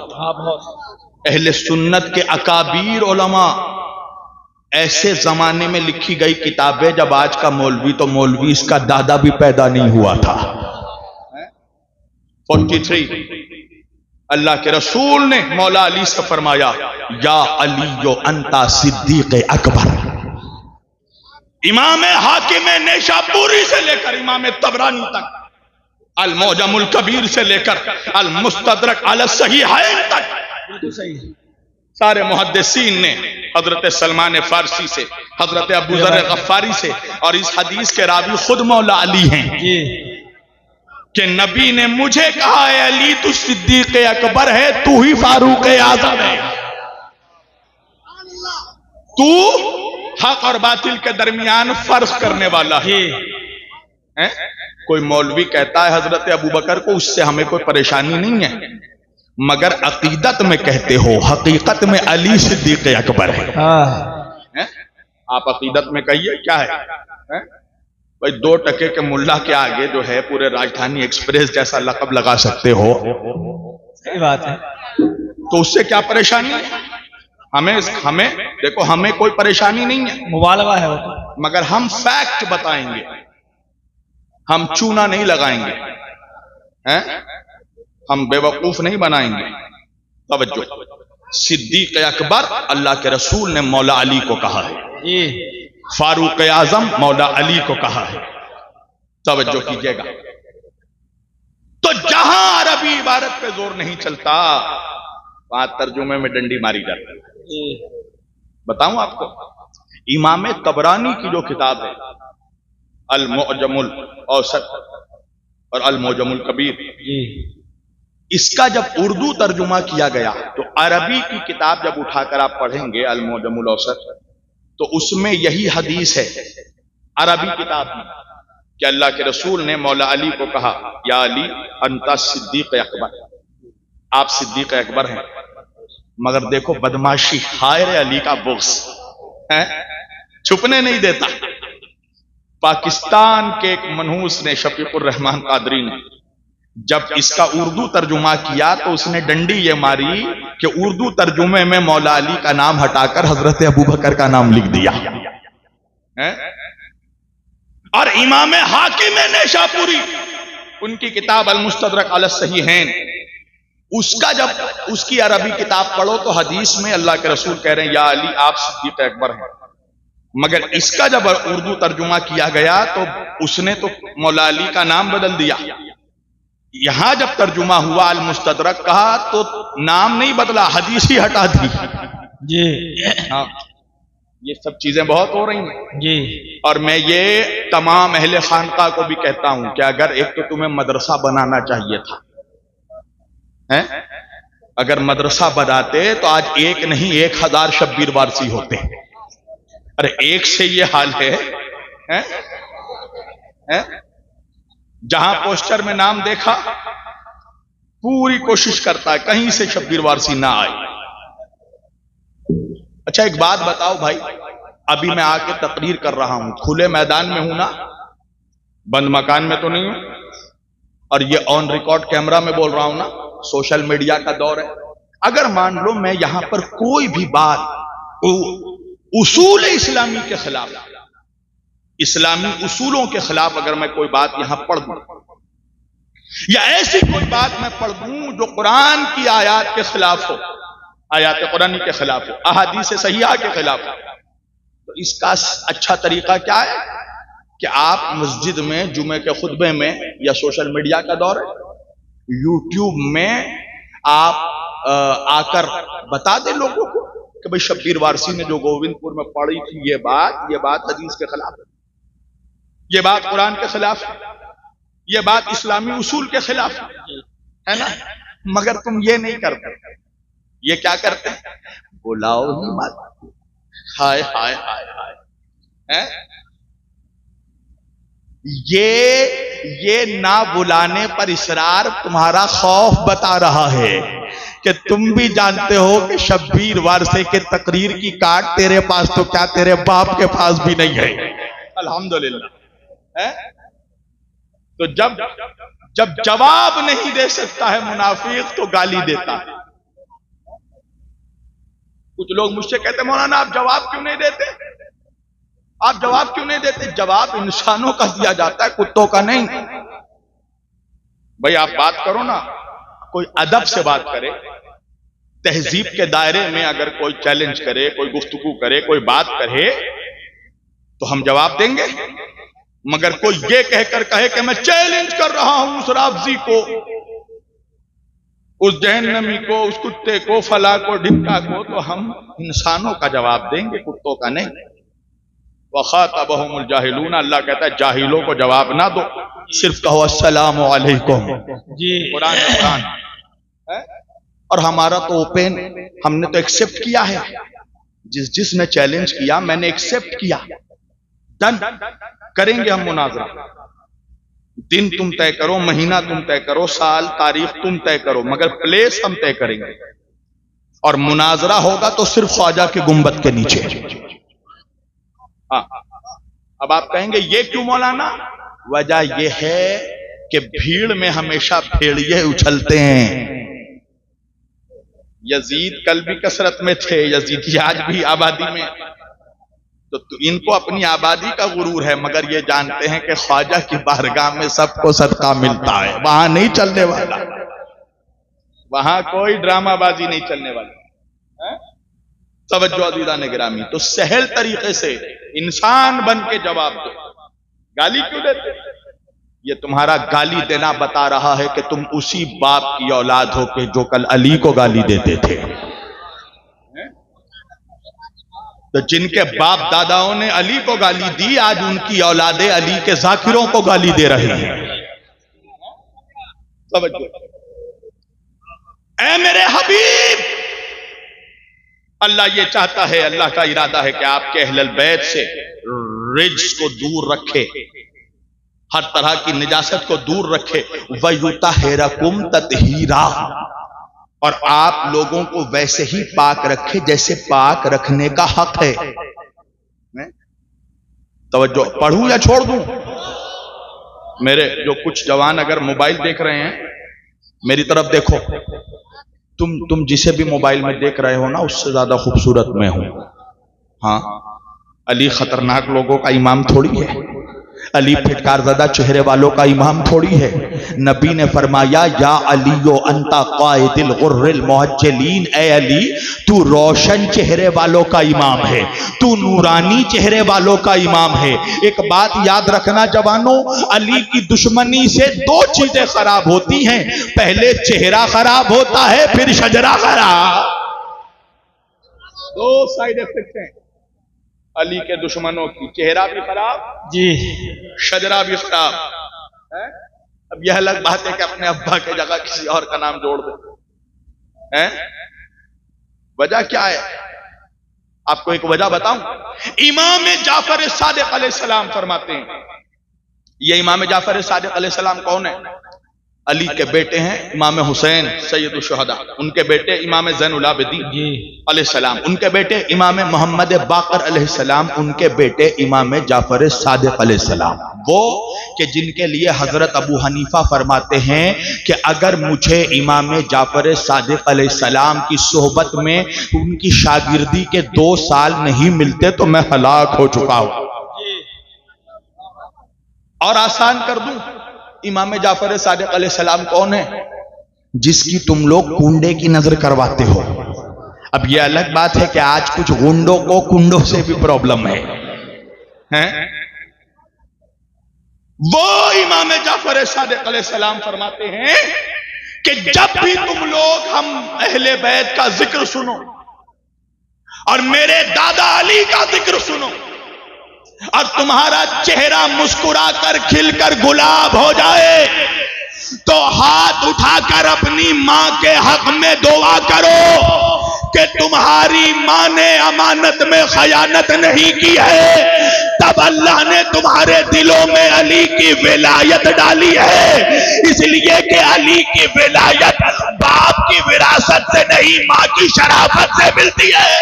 اہل سنت کے اکابیر علماء، ایسے زمانے میں لکھی گئی کتابیں جب آج کا مولوی تو مولوی اس کا دادا بھی پیدا نہیں ہوا تھا. 43 اللہ کے رسول نے مولا علی سے فرمایا یا علی انتا صدیق اکبر. امام حاکم نیشابوری سے لے کر امام طبرانی تک، المعجم الکبیر سے لے کر المستدرک علی الصحیحین تک، سارے محدثین نے حضرت سلمان فارسی سے، حضرت ابو ذر غفاری سے، اور اس حدیث کے راوی خود مولا علی ہیں، کہ نبی نے مجھے کہا ہے علی تو صدیق اکبر ہے، تو ہی فاروق اعظم ہے، تو حق اور باطل کے درمیان فرق کرنے والا ہے. کوئی مولوی کہتا ہے حضرت ابو بکر کو، اس سے ہمیں کوئی پریشانی نہیں ہے، مگر عقیدت میں کہتے ہو، حقیقت میں علی صدیق اکبر ہے. آپ عقیدت میں کہیے کیا ہے؟ بھائی 2 ٹکے کے ملا کے آگے جو ہے پورے راجدھانی ایکسپریس جیسا لقب لگا سکتے ہو، صحیح بات ہے، تو اس سے کیا پریشانی ہے؟ ہمیں دیکھو، ہمیں کوئی پریشانی نہیں ہے، مبالغہ ہے وہ تو، مگر ہم فیکٹ بتائیں گے، ہم چونا نہیں لگائیں گے، ہم بے وقوف نہیں بنائیں گے. توجہ، صدیق اکبر اللہ کے رسول نے مولا علی کو کہا ہے، فاروق اعظم مولا علی کو کہا ہے. توجہ کیجئے گا. تو جہاں عربی عبارت پہ زور نہیں چلتا وہاں ترجمے میں ڈنڈی ماری جاتی ہے. بتاؤں آپ کو، امام طبرانی کی جو کتاب ہے المعجم الاوسط اور المعجم الکبیر، اس کا جب اردو ترجمہ کیا گیا تو عربی کی کتاب جب اٹھا کر آپ پڑھیں گے المعجم الاوسط تو اس میں یہی حدیث ہے عربی کتاب میں کہ اللہ کے رسول نے مولا علی کو کہا یا علی انت صدیق اکبر، آپ صدیق اکبر ہیں، مگر دیکھو بدماشی، ہائے رے علی کا بغض ہے، چھپنے نہیں دیتا۔ پاکستان کے ایک منحوس نے شفیق الرحمان قادری نے جب اس کا اردو ترجمہ کیا تو اس نے ڈنڈی یہ ماری کہ اردو ترجمے میں مولا علی کا نام ہٹا کر حضرت ابوبکر کا نام لکھ دیا، اور امام حاکم نیشاپوری ان کی کتاب المستدرک علی الصحیحین، اس کا جب اس کی عربی کتاب پڑھو تو حدیث میں اللہ کے رسول کہہ رہے ہیں یا علی آپ صدیق اکبر ہیں، مگر اس کا جب اردو ترجمہ کیا گیا تو اس نے تو مولا علی کا نام بدل دیا۔ یہاں جب ترجمہ ہوا المستدرک کہا تو نام نہیں بدلا، حدیث ہی ہٹا دی۔ جی ہاں، یہ سب چیزیں بہت ہو رہی ہیں جی، اور میں یہ تمام اہل خانقاہ کو بھی کہتا ہوں کہ اگر ایک تو تمہیں مدرسہ بنانا چاہیے تھا، اگر مدرسہ بناتے تو آج ایک نہیں 1000 شبیر وارسی ہوتے، ارے ایک سے یہ حال ہے۔ جہاں پوسٹر میں نام دیکھا پوری کوشش کرتا ہے کہیں سے شبیر وارسی نہ آئے۔ اچھا ایک بات بتاؤ بھائی، ابھی میں آ کے تقریر کر رہا ہوں، کھلے میدان میں ہوں نا، بند مکان میں تو نہیں ہوں، اور یہ آن ریکارڈ کیمرہ میں بول رہا ہوں نا، سوشل میڈیا کا دور ہے۔ اگر مان لو میں یہاں پر کوئی بھی بات اصول اسلامی کے خلاف، اسلامی اصولوں کے خلاف اگر میں کوئی بات یہاں پڑھ دوں، یا ایسی کوئی بات میں پڑھ دوں جو قرآن کی آیات کے خلاف ہو، آیات قرآنی کے خلاف ہو، احادیث صحیحہ کے خلاف ہو، تو اس کا اچھا طریقہ کیا ہے کہ آپ مسجد میں جمعے کے خطبے میں، یا سوشل میڈیا کا دور ہے، یوٹیوب میں آپ آ کر بتا دیں لوگوں کو کہ بھئی شبیر وارسی نے جو گووند پور میں پڑھی تھی یہ بات حدیث کے خلاف ہے، یہ بات قرآن کے خلاف ہے، یہ بات اسلامی اصول کے خلاف ہے نا، مگر تم یہ نہیں کرتے، یہ کیا کرتے ہیں؟ بلاؤ ہی مت، ہائے ہائے ہائے ہائے، یہ نہ بلانے پر اصرار تمہارا خوف بتا رہا ہے کہ تم بھی جانتے ہو کہ شبیر وارثے کے تقریر کی کارڈ تیرے پاس تو کیا تیرے باپ کے پاس بھی نہیں ہے، الحمدللہ۔ تو جب جواب نہیں دے سکتا ہے منافق تو گالی دیتا ہے۔ کچھ لوگ مجھ سے کہتے ہیں مولانا آپ جواب کیوں نہیں دیتے، آپ جواب کیوں نہیں دیتے؟ جواب انسانوں کا دیا جاتا ہے، کتوں کا نہیں۔ بھئی آپ بات کرو نا، کوئی ادب سے بات کرے، تہذیب کے دائرے میں اگر کوئی چیلنج کرے، کوئی گفتگو کرے، کوئی بات کرے تو ہم جواب دیں گے، مگر کوئی یہ کہہ کر کہے کہ میں چیلنج کر رہا ہوں اس رافضی کو، اس جہنمی کو، اس کتے کو، فلاں کو، ڈھمکا کو، تو ہم انسانوں کا جواب دیں گے، کتوں کا نہیں۔ وَخَاطَبَهُمُ الْجَاهِلُونَ، اللہ کہتا ہے جاہلوں کو جواب نہ دو، صرف کہو السلام علیکم۔ جی قرآن اور ہمارا تو اوپن، ہم نے تو ایکسپٹ کیا ہے، جس نے چیلنج کیا میں نے ایکسپٹ کیا، ڈن، کریں گے ہم مناظرہ، دن تم طے کرو، مہینہ تم طے کرو، سال تاریخ تم طے کرو، مگر پلیس ہم طے کریں گے، اور مناظرہ ہوگا تو صرف خواجہ کے گنبد کے نیچے۔ اب آپ کہیں گے یہ کیوں مولانا؟ وجہ یہ ہے کہ بھیڑ میں ہمیشہ بھیڑیے اچھلتے ہیں۔ یزید کل بھی کثرت میں تھے، یزید آج بھی آبادی میں، تو ان کو اپنی آبادی کا غرور ہے، مگر یہ جانتے ہیں کہ خواجہ کی بارگاہ میں سب کو صدقہ ملتا ہے، وہاں نہیں چلنے والا، وہاں کوئی ڈرامہ بازی نہیں چلنے والا۔ توجہ عزیزان گرامی، تو سہل طریقے سے انسان بن کے جواب دو، گالی کیوں دیتے؟ یہ تمہارا گالی دینا بتا رہا ہے کہ تم اسی باپ کی اولاد ہو کہ جو کل علی کو گالی دیتے تھے۔ تو جن کے باپ داداؤں نے علی کو گالی دی، آج ان کی اولادیں علی کے ذاکروں کو گالی دے رہی ہیں۔ اے میرے حبیب، اللہ یہ چاہتا ہے، اللہ کا ارادہ ہے کہ آپ کے اہل البیت سے رجس کو دور رکھے، ہر طرح کی نجاست کو دور رکھے، وَيُطَهِّرَكُمْ تَطْهِيرًا، اور آپ لوگوں کو ویسے ہی پاک رکھے جیسے پاک رکھنے کا حق ہے۔ توجہ، پڑھوں یا چھوڑ دوں؟ میرے جو کچھ جوان اگر موبائل دیکھ رہے ہیں میری طرف دیکھو، تم جسے بھی موبائل میں دیکھ رہے ہو نا اس سے زیادہ خوبصورت میں ہوں۔ ہاں، علی خطرناک لوگوں کا امام تھوڑی ہے، علی پھٹکار زدہ چہرے والوں کا امام تھوڑی ہے۔ نبی نے فرمایا یا علی انت قائد الغر المحجلین، اے علی تو روشن چہرے والوں کا امام ہے، تو نورانی چہرے والوں کا امام ہے۔ ایک بات یاد رکھنا جوانوں، علی کی دشمنی سے دو چیزیں خراب ہوتی ہیں، پہلے چہرہ خراب ہوتا ہے، پھر شجرہ خراب۔ دو سائیڈ ایفیکٹ ہیں علی کے دشمنوں کی، چہرہ بھی خراب جی، شجرہ بھی خراب۔ اب یہ الگ بات ہے کہ اپنے ابا کے جگہ کسی اور کا نام جوڑ دے، وجہ کیا ہے؟ آپ کو ایک وجہ بتاؤں، امام جعفر صادق علیہ السلام فرماتے ہیں، یہ امام جعفر صادق علیہ السلام کون ہے؟ علی کے بیٹے ہیں امام حسین سید الشہداء، ان کے بیٹے امام زین العابدین علیہ السلام، ان کے بیٹے امام محمد باقر علیہ السلام، ان کے بیٹے امام جعفر صادق علیہ السلام، وہ کہ جن کے لیے حضرت ابو حنیفہ فرماتے ہیں کہ اگر مجھے امام جعفر صادق علیہ السلام کی صحبت میں ان کی شاگردی کے 2 سال نہیں ملتے تو میں ہلاک ہو چکا ہوں۔ اور آسان کر دوں، امام جعفر صادق علیہ السلام کون ہے؟ جس کی تم لوگ کنڈے کی نظر کرواتے ہو۔ اب یہ الگ بات ہے کہ آج کچھ گنڈوں کو کنڈوں سے بھی پرابلم ہے۔ وہ امام جعفر صادق علیہ السلام فرماتے ہیں کہ جب بھی تم لوگ ہم اہل بیت کا ذکر سنو اور میرے دادا علی کا ذکر سنو اور تمہارا چہرہ مسکرا کر کھل کر گلاب ہو جائے تو ہاتھ اٹھا کر اپنی ماں کے حق میں دعا کرو کہ تمہاری ماں نے امانت میں خیانت نہیں کی ہے، تب اللہ نے تمہارے دلوں میں علی کی ولایت ڈالی ہے، اس لیے کہ علی کی ولایت باپ کی وراثت سے نہیں ماں کی شرافت سے ملتی ہے۔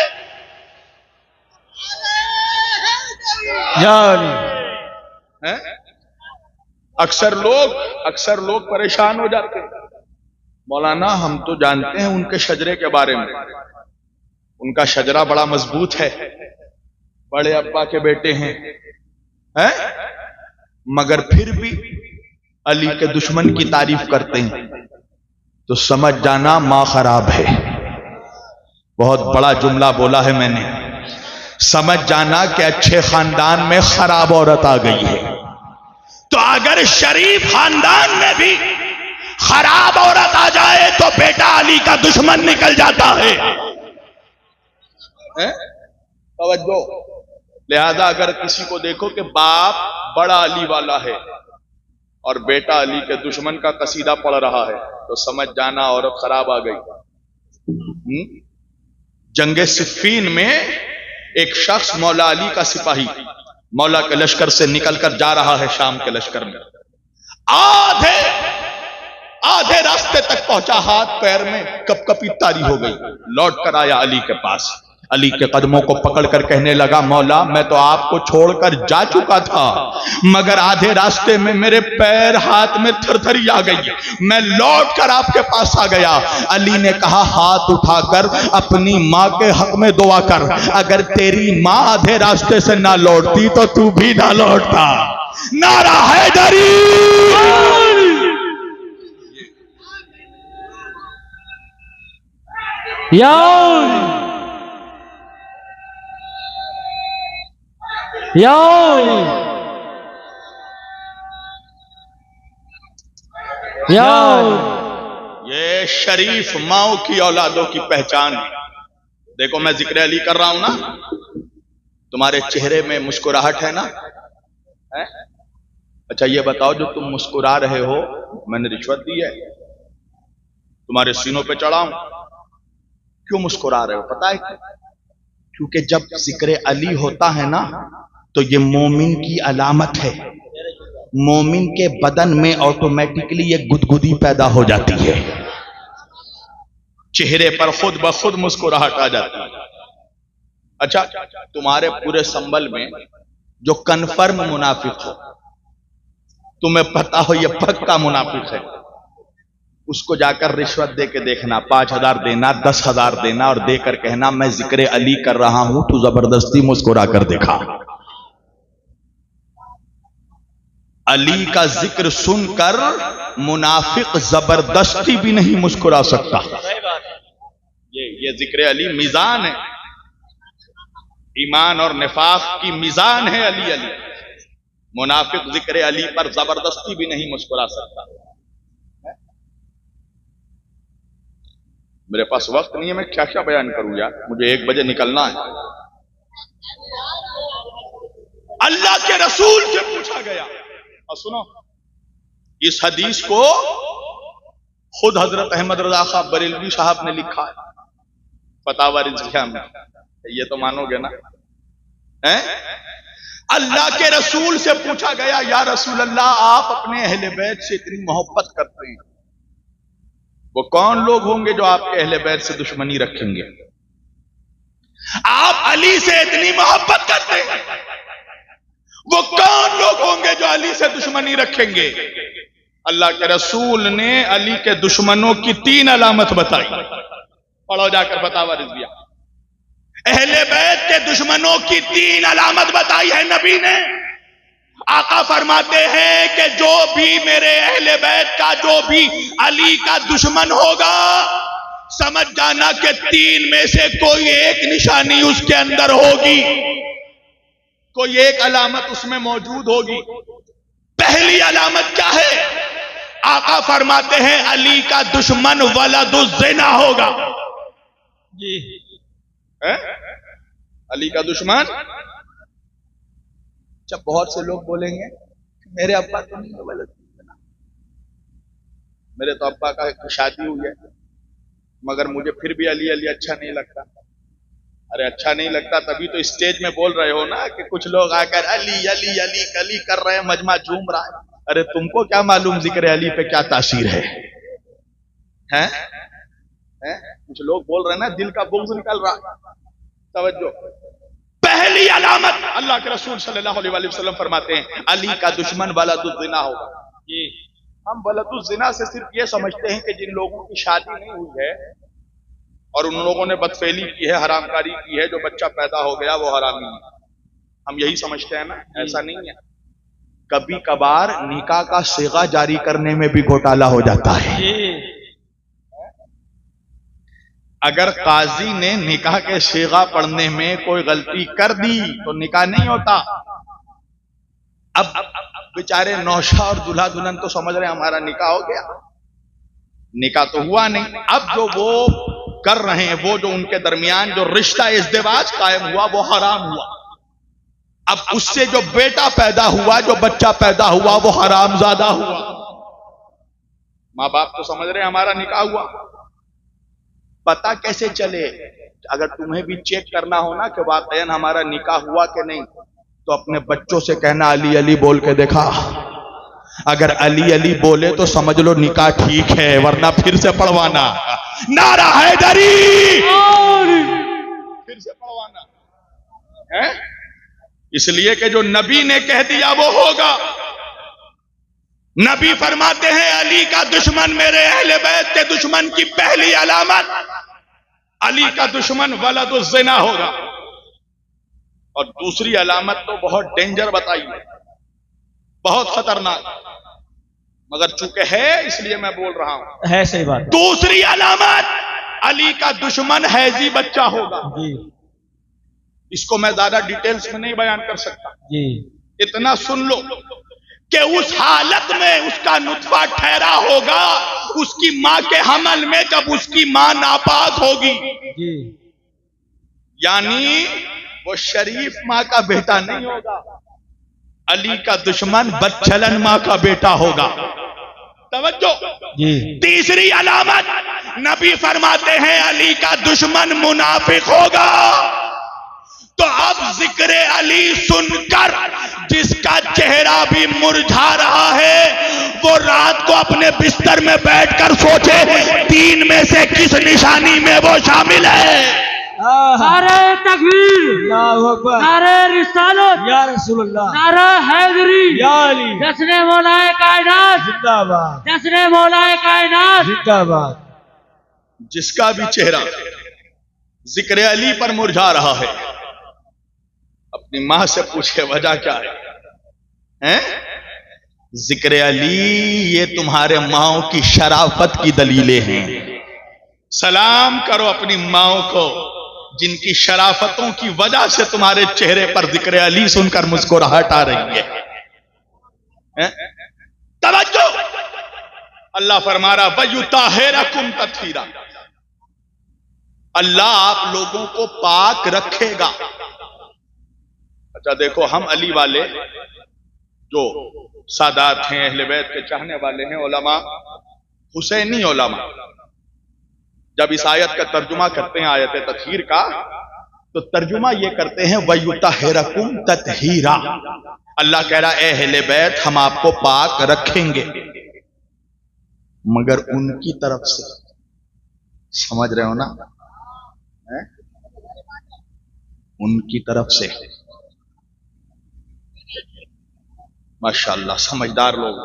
اکثر لوگ پریشان ہو جاتے ہیں، مولانا ہم تو جانتے ہیں ان کے شجرے کے بارے میں، ان کا شجرہ بڑا مضبوط ہے، بڑے ابا کے بیٹے ہیں، مگر پھر بھی علی کے دشمن کی تعریف کرتے ہیں، تو سمجھ جانا ماں خراب ہے۔ بہت بڑا جملہ بولا ہے میں نے، سمجھ جانا کہ اچھے خاندان میں خراب عورت آ گئی ہے۔ تو اگر شریف خاندان میں بھی خراب عورت آ جائے تو بیٹا علی کا دشمن نکل جاتا ہے۔ توجہ، لہذا اگر کسی کو دیکھو کہ باپ بڑا علی والا ہے اور بیٹا علی کے دشمن کا قصیدہ پڑھ رہا ہے تو سمجھ جانا عورت خراب آ گئی۔ جنگ صفین میں ایک شخص مولا علی کا سپاہی مولا کے لشکر سے نکل کر جا رہا ہے شام کے لشکر میں، آدھے راستے تک پہنچا، ہاتھ پیر میں کپ کپی تاری ہو گئی، لوٹ کر آیا علی کے پاس، علی کے قدموں کو پکڑ کر کہنے لگا مولا میں تو آپ کو چھوڑ کر جا چکا تھا مگر آدھے راستے میں میرے پیر ہاتھ میں تھر تھری آ گئی، میں لوٹ کر آپ کے پاس آ گیا۔ علی نے کہا ہاتھ اٹھا کر اپنی ماں کے حق میں دعا کر، اگر تیری ماں آدھے راستے سے نہ لوٹتی تو تو بھی نہ لوٹتا۔ نعرہ حیدری! یہ شریف ماؤں کی اولادوں کی پہچان ہے۔ دیکھو میں ذکر علی کر رہا ہوں نا، تمہارے چہرے میں مسکراہٹ ہے نا؟ اچھا یہ بتاؤ جو تم مسکرا رہے ہو میں نے رشوت دی ہے؟ تمہارے سینوں پہ چڑھاؤں؟ کیوں مسکرا رہے ہو؟ پتہ ہے کیونکہ جب ذکر علی ہوتا ہے نا تو یہ مومن کی علامت ہے. مومن کے بدن میں آٹومیٹکلی یہ گدگدی پیدا ہو جاتی ہے, چہرے پر خود بخود مسکراہٹ آ جاتی ہے. اچھا, تمہارے پورے سنبل میں جو کنفرم منافق ہو, تمہیں پتا ہو یہ پکا منافق ہے, اس کو جا کر رشوت دے کے دیکھنا, 5,000 دینا, 10,000 دینا, اور دے کر کہنا میں ذکر علی کر رہا ہوں, تو زبردستی مسکرا کر دیکھا. علی کا ذکر سن کر منافق زبردستی بھی نہیں مسکرا سکتا. یہ ذکر علی میزان ہے, ایمان اور نفاق کی میزان ہے. علی علی منافق ذکر علی پر زبردستی بھی نہیں مسکرا سکتا. میرے پاس وقت نہیں ہے, میں کیا کیا بیان کروں یار, مجھے 1 بجے نکلنا ہے. اللہ کے رسول سے پوچھا گیا, اور سنو اس حدیث کو خود حضرت احمد رضا خان بریلوی صاحب نے لکھا ہے فتاوی رضویہ میں, یہ تو مانو گے نا. اللہ کے رسول سے پوچھا گیا, یا رسول اللہ آپ اپنے اہل بیت سے اتنی محبت کرتے ہیں, وہ کون لوگ ہوں گے جو آپ کے اہل بیت سے دشمنی رکھیں گے؟ آپ علی سے اتنی محبت کرتے ہیں, وہ کون لوگ ہوں گے جو علی سے دشمنی رکھیں گے؟ اللہ کے رسول نے علی کے دشمنوں کی 3 علامت بتائی. پڑھو جا کر فتاوی رضویہ. اہل بیت کے دشمنوں کی 3 علامت بتائی ہے نبی نے. آقا فرماتے ہیں کہ جو بھی میرے اہل بیت کا, جو بھی علی کا دشمن ہوگا, سمجھ جانا کہ 3 میں سے کوئی ایک نشانی اس کے اندر ہوگی, کوئی ایک علامت اس میں موجود ہوگی. پہلی علامت کیا ہے؟ آقا فرماتے ہیں علی کا دشمن ولد الزنا ہوگا. جی علی کا دشمن. جب بہت سے لوگ بولیں گے میرے ابا تو نہیں ہے ولد الزنا, میرے تو ابا کا شادی ہوئی ہے, مگر مجھے پھر بھی علی علی اچھا نہیں لگتا. ارے اچھا نہیں لگتا تبھی تو اسٹیج میں بول رہے ہو نا, کہ کچھ لوگ آ کر علی علی علی علی کر رہے ہیں, مجمع جھوم رہا ہے. ارے تم کو کیا معلوم ذکر علی پہ کیا تاثیر ہے؟ کچھ لوگ بول رہے ہیں نا, دل کا بغض نکل رہا ہے. توجہ, پہلی علامت اللہ کے رسول صلی اللہ علیہ وسلم فرماتے ہیں علی کا دشمن ولد الزنا ہوگا. ہم ولد الزنا سے صرف یہ سمجھتے ہیں کہ جن لوگوں کی شادی نہیں ہوئی ہے اور ان لوگوں نے بدفعلی کی ہے, حرام کاری کی ہے, جو بچہ پیدا ہو گیا وہ حرامی ہے, ہم یہی سمجھتے ہیں نا. ایسا نہیں ہے. کبھی کبھار نکاح کا صیغہ جاری کرنے میں بھی گھوٹالہ ہو جاتا ہے. اگر قاضی نے نکاح کے صیغہ پڑھنے میں کوئی غلطی کر دی تو نکاح نہیں ہوتا. اب بیچارے نوشا اور دلہا دلہن تو سمجھ رہے ہیں ہمارا نکاح ہو گیا, نکاح تو ہوا نہیں. اب جو وہ کر رہے ہیں, وہ جو ان کے درمیان جو رشتہ ازدواج قائم ہوا وہ حرام ہوا. اب اس سے جو بیٹا پیدا ہوا, جو بچہ پیدا ہوا, وہ حرام زادہ ہوا. ماں باپ تو سمجھ رہے ہیں ہمارا نکاح ہوا. پتہ کیسے چلے؟ اگر تمہیں بھی چیک کرنا ہو نا کہ واقعاً ہمارا نکاح ہوا کہ نہیں, تو اپنے بچوں سے کہنا علی علی بول کے دیکھا. اگر علی علی بولے تو سمجھ لو نکاح ٹھیک ہے, ورنہ پھر سے پڑھوانا. نعرہ حیدری پھر سے پڑھوانا. اس لیے کہ جو نبی نے کہہ دیا وہ ہوگا. نبی فرماتے ہیں علی کا دشمن میرے اہل بیت کے دشمن کی پہلی علامت علی کا دشمن ولد الزنا ہوگا. اور دوسری علامت تو بہت ڈینجر بتائی ہے, بہت خطرناک, مگر چونکہ ہے اس لیے میں بول رہا ہوں. ہے صحیح بات. دوسری علامت علی کا دشمن حیضی بچہ ہوگا. جی اس کو میں زیادہ ڈیٹیلز میں نہیں بیان کر سکتا. جی اتنا سن لو کہ اس حالت میں اس کا نطفہ ٹھہرا ہوگا اس کی ماں کے حمل میں, جب اس کی ماں ناپاک ہوگی. جی یعنی وہ شریف ماں کا بیٹا نہیں ہوگا, علی کا دشمن بدچلن ماں کا بیٹا ہوگا. توجہ. جی تیسری علامت نبی فرماتے ہیں علی کا دشمن منافق ہوگا. اب ذکر علی سن کر جس کا چہرہ بھی مرجھا رہا ہے وہ رات کو اپنے بستر میں بیٹھ کر سوچے تین میں سے کس نشانی میں وہ شامل ہے. نعرہ تکبیر، اللہ اکبر، نعرہ رسالت، یا رسول اللہ، نعرہ حیدری، یا علی، جشن مولا کائنات، زندہ باد، جشن مولا کائنات. زندہ باد. جس کا بھی چہرہ ذکر علی پر مرجھا رہا ہے اپنی ماں سے پوچھے وجہ کیا ہے؟ ذکر علی یہ تمہارے ماؤں کی شرافت کی دلیلیں ہیں. سلام کرو اپنی ماؤں کو جن کی شرافتوں کی وجہ سے تمہارے چہرے پر ذکر علی سن کر مسکراہٹ آ رہی ہے. توجہ، اللہ فرما رہا وَيُطَهِّرَكُمْ تَطْهِيرًا، اللہ آپ لوگوں کو پاک رکھے گا. اچھا دیکھو، ہم علی والے جو سادات ہیں، اہل بیت کے چاہنے والے ہیں، علماء حسینی علماء جب اس آیت کا ترجمہ کرتے ہیں، آیت تطہیر کا، تو ترجمہ یہ کرتے ہیں وَيُطَهِّرَكُمْ تَطْهِيرًا، اللہ کہہ رہا اے اہل بیت ہم آپ کو پاک رکھیں گے، مگر ان کی طرف سے. سمجھ رہے ہو نا؟ ان کی طرف سے. ماشاءاللہ سمجھدار لوگ.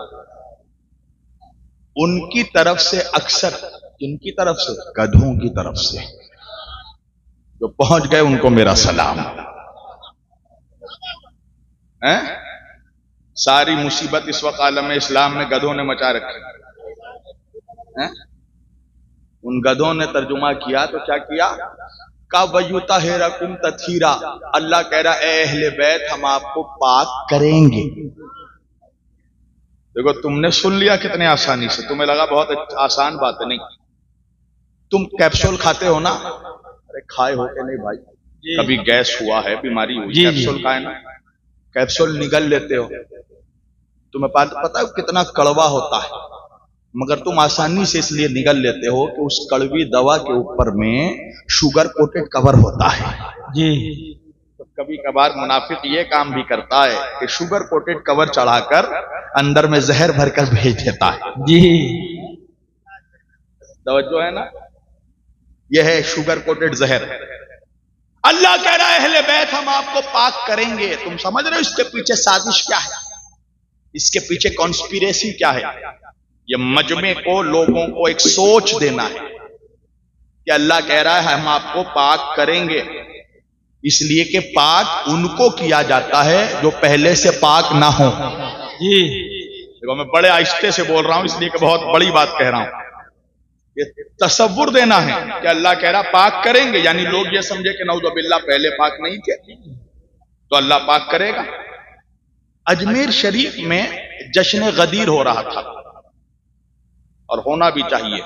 ان کی طرف سے اکثر ان کی طرف سے گدھوں کی طرف سے جو پہنچ گئے ان کو میرا سلام. ساری مصیبت اس وقت عالم اسلام میں گدھوں نے مچا رکھی. ان گدھوں نے ترجمہ کیا تو کیا کیا؟ وَيُطَهِّرَكُمْ تَطْهِيرًا، اللہ کہہ رہا اے اہل بیت ہم آپ کو پاک کریں گے. دیکھو تم نے سن لیا کتنے آسانی سے، تمہیں لگا بہت آسان بات ہے. نہیں، تم کیپسول کھاتے ہو نا؟ ارے کھائے ہو کہ نہیں بھائی؟ کبھی گیس ہوا ہے، بیماری ہوئی، کیپسول کھائے نا؟ کیپسول نگل لیتے ہو، تمہیں پتا ہے کتنا کڑوا ہوتا ہے، مگر تم آسانی سے اس لیے نگل لیتے ہو کہ اس کڑوی دوا کے اوپر میں شوگر کوٹڈ کور ہوتا ہے. جی، تو کبھی کبھار منافق یہ کام بھی کرتا ہے کہ شوگر کوٹڈ کور چڑھا کر اندر میں زہر بھر کر بھیج دیتا ہے. جی، توجہ ہے نا؟ یہ ہے شوگر کوٹڈ زہر. اللہ کہہ رہا ہے اہل بیت ہم آپ کو پاک کریں گے. تم سمجھ رہے ہو اس کے پیچھے سازش کیا ہے؟ اس کے پیچھے کانسپیریسی کیا ہے؟ یہ مجمع کو، لوگوں کو ایک سوچ دینا ہے کہ اللہ کہہ رہا ہے ہم آپ کو پاک کریں گے، اس لیے کہ پاک ان کو کیا جاتا ہے جو پہلے سے پاک نہ ہو. جی، دیکھو میں بڑے آہستے سے بول رہا ہوں اس لیے کہ بہت بڑی بات کہہ رہا ہوں. یہ تصور دینا ہے کہ اللہ کہہ رہا پاک کریں گے، یعنی لوگ یہ سمجھے کہ نعوذ باللہ پہلے پاک نہیں تھے تو اللہ پاک کرے گا. اجمیر شریف میں جشن غدیر ہو رہا تھا اور ہونا بھی چاہیے.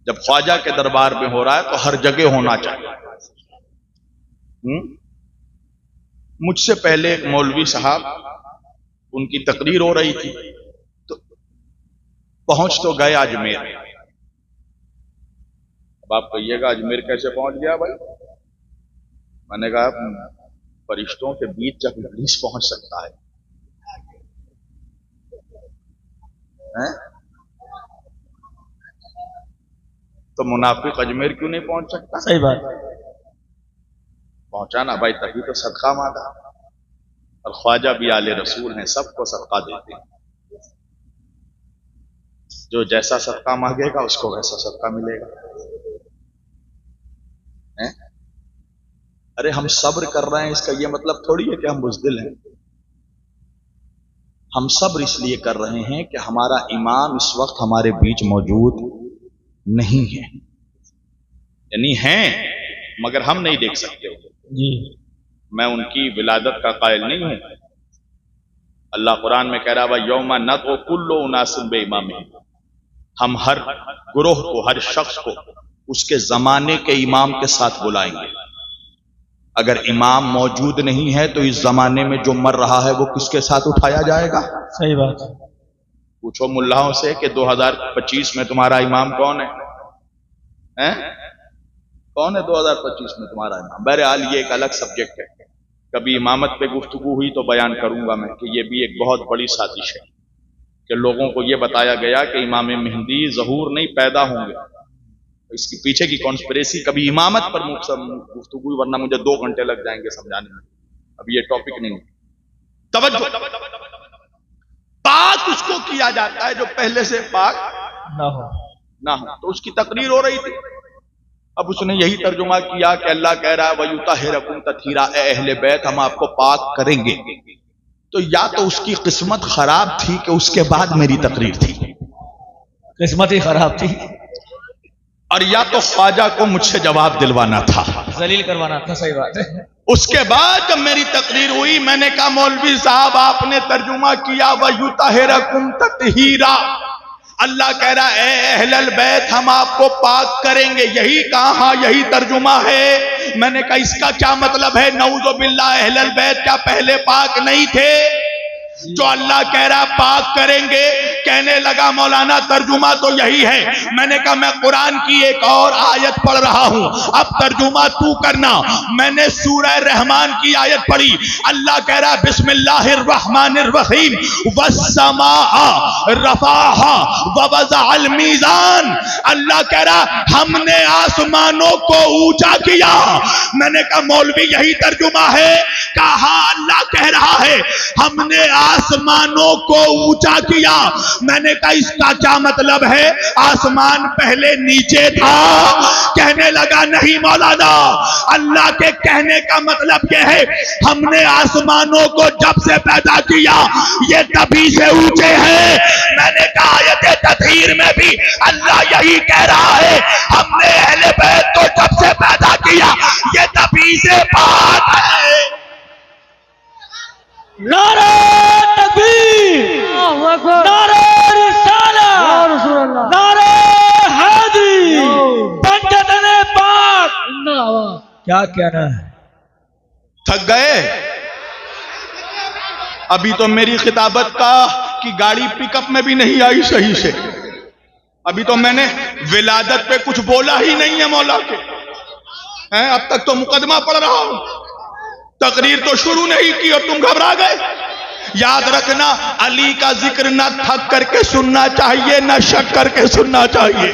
جب خواجہ کے دربار میں ہو رہا ہے تو ہر جگہ ہونا چاہیے. مجھ سے پہلے ایک مولوی صاحب ان کی تقریر ہو رہی تھی تو پہنچ تو گئے اجمیر. اب آپ کہیے گا اجمیر کیسے پہنچ گیا بھائی؟ میں نے کہا فرشتوں کے بیچ جب ابلیس پہنچ سکتا ہے تو منافق اجمیر کیوں نہیں پہنچ سکتا؟ صحیح بات. پہنچانا بھائی تبھی تو صدقہ مانگا. اور خواجہ بھی آل رسول ہیں، سب کو صدقہ دیتے ہیں. جو جیسا صدقہ مانگے گا اس کو ویسا صدقہ ملے گا. ارے ہم صبر کر رہے ہیں اس کا یہ مطلب تھوڑی ہے کہ ہم بزدل ہیں. ہم صبر اس لیے کر رہے ہیں کہ ہمارا امام اس وقت ہمارے بیچ موجود نہیں ہے، یعنی ہیں مگر ہم نہیں دیکھ سکتے. جی، میں ان کی ولادت کا قائل نہیں ہوں. اللہ قرآن میں کہہ رہا ہے یوم ندعو کل اناس بامامہم، ہم ہر گروہ کو، ہر شخص کو اس کے زمانے کے امام کے ساتھ بلائیں گے. اگر امام موجود نہیں ہے تو اس زمانے میں جو مر رہا ہے وہ کس کے ساتھ اٹھایا جائے گا؟ صحیح بات. پوچھو ملاؤں سے کہ 2025 میں تمہارا امام کون ہے؟ کون ہے 2025 میں تمہارا امام؟ بہرحال یہ ایک الگ سبجیکٹ ہے، کبھی امامت پہ گفتگو ہوئی تو بیان کروں گا میں کہ یہ بھی ایک بہت بڑی سازش ہے کہ لوگوں کو یہ بتایا گیا کہ امام مہدی ظہور نہیں پیدا ہوں گے، اس کے پیچھے کی کانسپریسی کبھی امامت پر گفتگو، ورنہ مجھے 2 گھنٹے لگ جائیں گے سمجھانے میں، اب یہ ٹاپک نہیں۔ توجہ، پاک اس کو کیا جاتا ہے جو پہلے سے پاک نہ ہو، تو اس کی تقریر ہو رہی تھی، اب اس نے یہی ترجمہ کیا کہ اللہ کہہ رہا ہے وَيُطَهِّرَكُمْ تَطْهِيرًا، اے اہل بیت ہم آپ کو پاک کریں گے، تو یا تو اس کی قسمت خراب تھی کہ اس کے بعد میری تقریر تھی، قسمت ہی خراب تھی، اور یا تو خواجہ کو مجھ سے جواب دلوانا تھا، ذلیل کروانا تھا۔ صحیح بات ہے۔ اس کے بعد جب میری تقریر ہوئی میں نے کہا مولوی صاحب آپ نے ترجمہ کیا وَيُطَهِّرَكُمْ تَطْهِيرًا، اللہ کہہ رہا ہے اے اہل البیت ہم آپ کو پاک کریں گے، یہی کہا، ہاں یہی ترجمہ ہے۔ میں نے کہا اس کا کیا مطلب ہے؟ نعوذ باللہ، اہل البیت کیا پہلے پاک نہیں تھے؟ جو اللہ کہہ رہا پاک کریں گے، کہنے لگا مولانا ترجمہ تو یہی ہے۔ میں نے کہا میں قرآن کی ایک اور آیت پڑھ رہا ہوں، اب ترجمہ تو کرنا۔ میں نے سورہ رحمان کی آیت پڑھی، اللہ کہہ رہا بسم اللہ الرحمن الرحیم والسماء رفعها ووضع المیزان، اللہ کہہ رہا ہم نے آسمانوں کو اونچا کیا۔ میں نے کہا مولوی یہی ترجمہ ہے؟ کہا اللہ کہہ رہا ہے ہم نے آسمانوں کو اونچا کیا۔ میں نے کہا اس کا کیا مطلب ہے؟ آسمان پہلے نیچے تھا؟ کہنے لگا نہیں مولانا، اللہ کے کہنے کا مطلب یہ ہے ہم نے آسمانوں کو جب سے پیدا کیا یہ تبھی سے اونچے ہیں۔ میں نے کہا آیت تطہیر میں بھی اللہ یہی کہہ رہا ہے ہم نے اہل بیت کو جب سے پیدا کیا یہ تبھی سے پاک ہے۔ نعرہ تکبیر، نعرہ رسالت، نعرہ حیدری، پنجتن پاک، کیا کہنا ہے؟ تھک گئے؟ ابھی تو میری خطابت کی گاڑی پک اپ میں بھی نہیں آئی صحیح سے، ابھی تو میں نے ولادت پہ کچھ بولا ہی نہیں ہے مولا کے، اب تک تو مقدمہ پڑھ رہا ہوں، تقریر تو شروع نہیں کی اور تم گھبرا گئے۔ یاد رکھنا علی کا ذکر نہ تھک کر کے سننا چاہیے نہ شک کر کے سننا چاہیے۔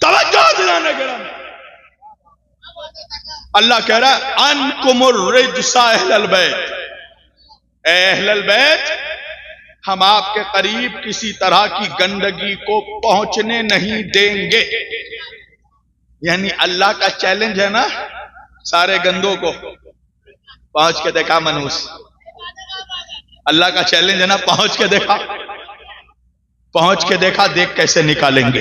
توجہ دلانے گرام، اللہ کہہ رہا ہے انکم الرجس اہل البیت، اے اہل البیت ہم آپ کے قریب کسی طرح کی گندگی کو پہنچنے نہیں دیں گے۔ یعنی اللہ کا چیلنج ہے نا سارے گندوں کو، پہنچ کے دیکھا منوس، اللہ کا چیلنج ہے نا، پہنچ کے دیکھا، پہنچ کے دیکھا، دیکھ کیسے نکالیں گے۔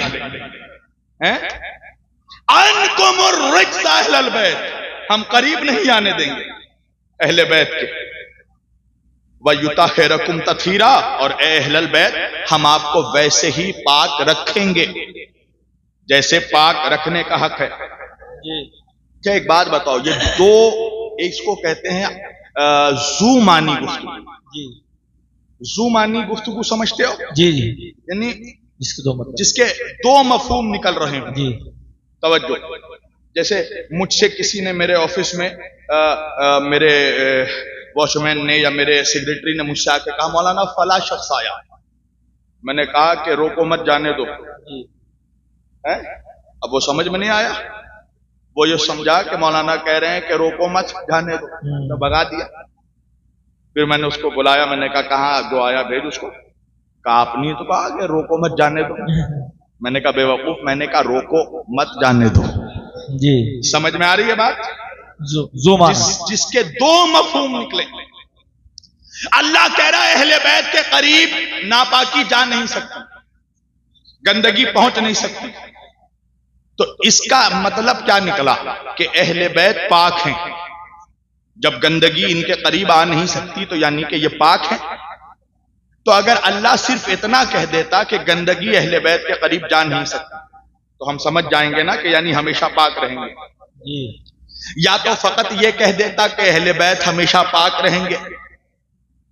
انکم الرجس اہل البیت، ہم قریب نہیں آنے دیں گے اہل بیت کے۔ وَيُطَهِّرَكُمْ تَطْهِيرًا، اور اے اہل البیت ہم آپ کو ویسے ہی پاک رکھیں گے جیسے پاک رکھنے کا حق ہے۔ کیا ایک بات بتاؤ، یہ دو اس کو کہتے ہیں زو معنی گفتگو، زو معنی گفتگو سمجھتے ہو؟ جی جی، یعنی جس کے 2 مفہوم نکل رہے ہیں۔ جی توجہ، جیسے مجھ سے کسی نے میرے آفس میں میرے واچ مین نے یا میرے سیکریٹری نے مجھ سے آ کے کہا مولانا فلاں شخص آیا، میں نے کہا کہ روکو مت جانے دو، اب وہ سمجھ میں نہیں آیا، وہ یہ سمجھا کہ مولانا کہہ رہے ہیں کہ روکو مت جانے دو، تو بھگا دیا۔ پھر میں نے اس کو بلایا، میں نے کہا کہاں جو آیا بھیج اس کو، کہا آپ نے تو کہا کہ روکو مت جانے دو، میں نے کہا بے وقوف، میں نے کہا روکو مت جانے دو۔ جی سمجھ میں آ رہی ہے بات؟ جس کے 2 مفہوم نکلے۔ اللہ کہہ رہا ہے اہل بیت کے قریب ناپاکی جا نہیں سکتی، گندگی پہنچ نہیں سکتی، تو اس کا مطلب کیا نکلا کہ اہل بیت پاک ہیں، جب گندگی ان کے قریب آ نہیں سکتی تو یعنی کہ یہ پاک ہیں۔ تو اگر اللہ صرف اتنا کہہ دیتا کہ گندگی اہل بیت کے قریب جا نہیں سکتی تو ہم سمجھ جائیں گے نا کہ یعنی ہمیشہ پاک رہیں گے، یا تو فقط یہ کہہ دیتا کہ اہل بیت ہمیشہ پاک رہیں گے،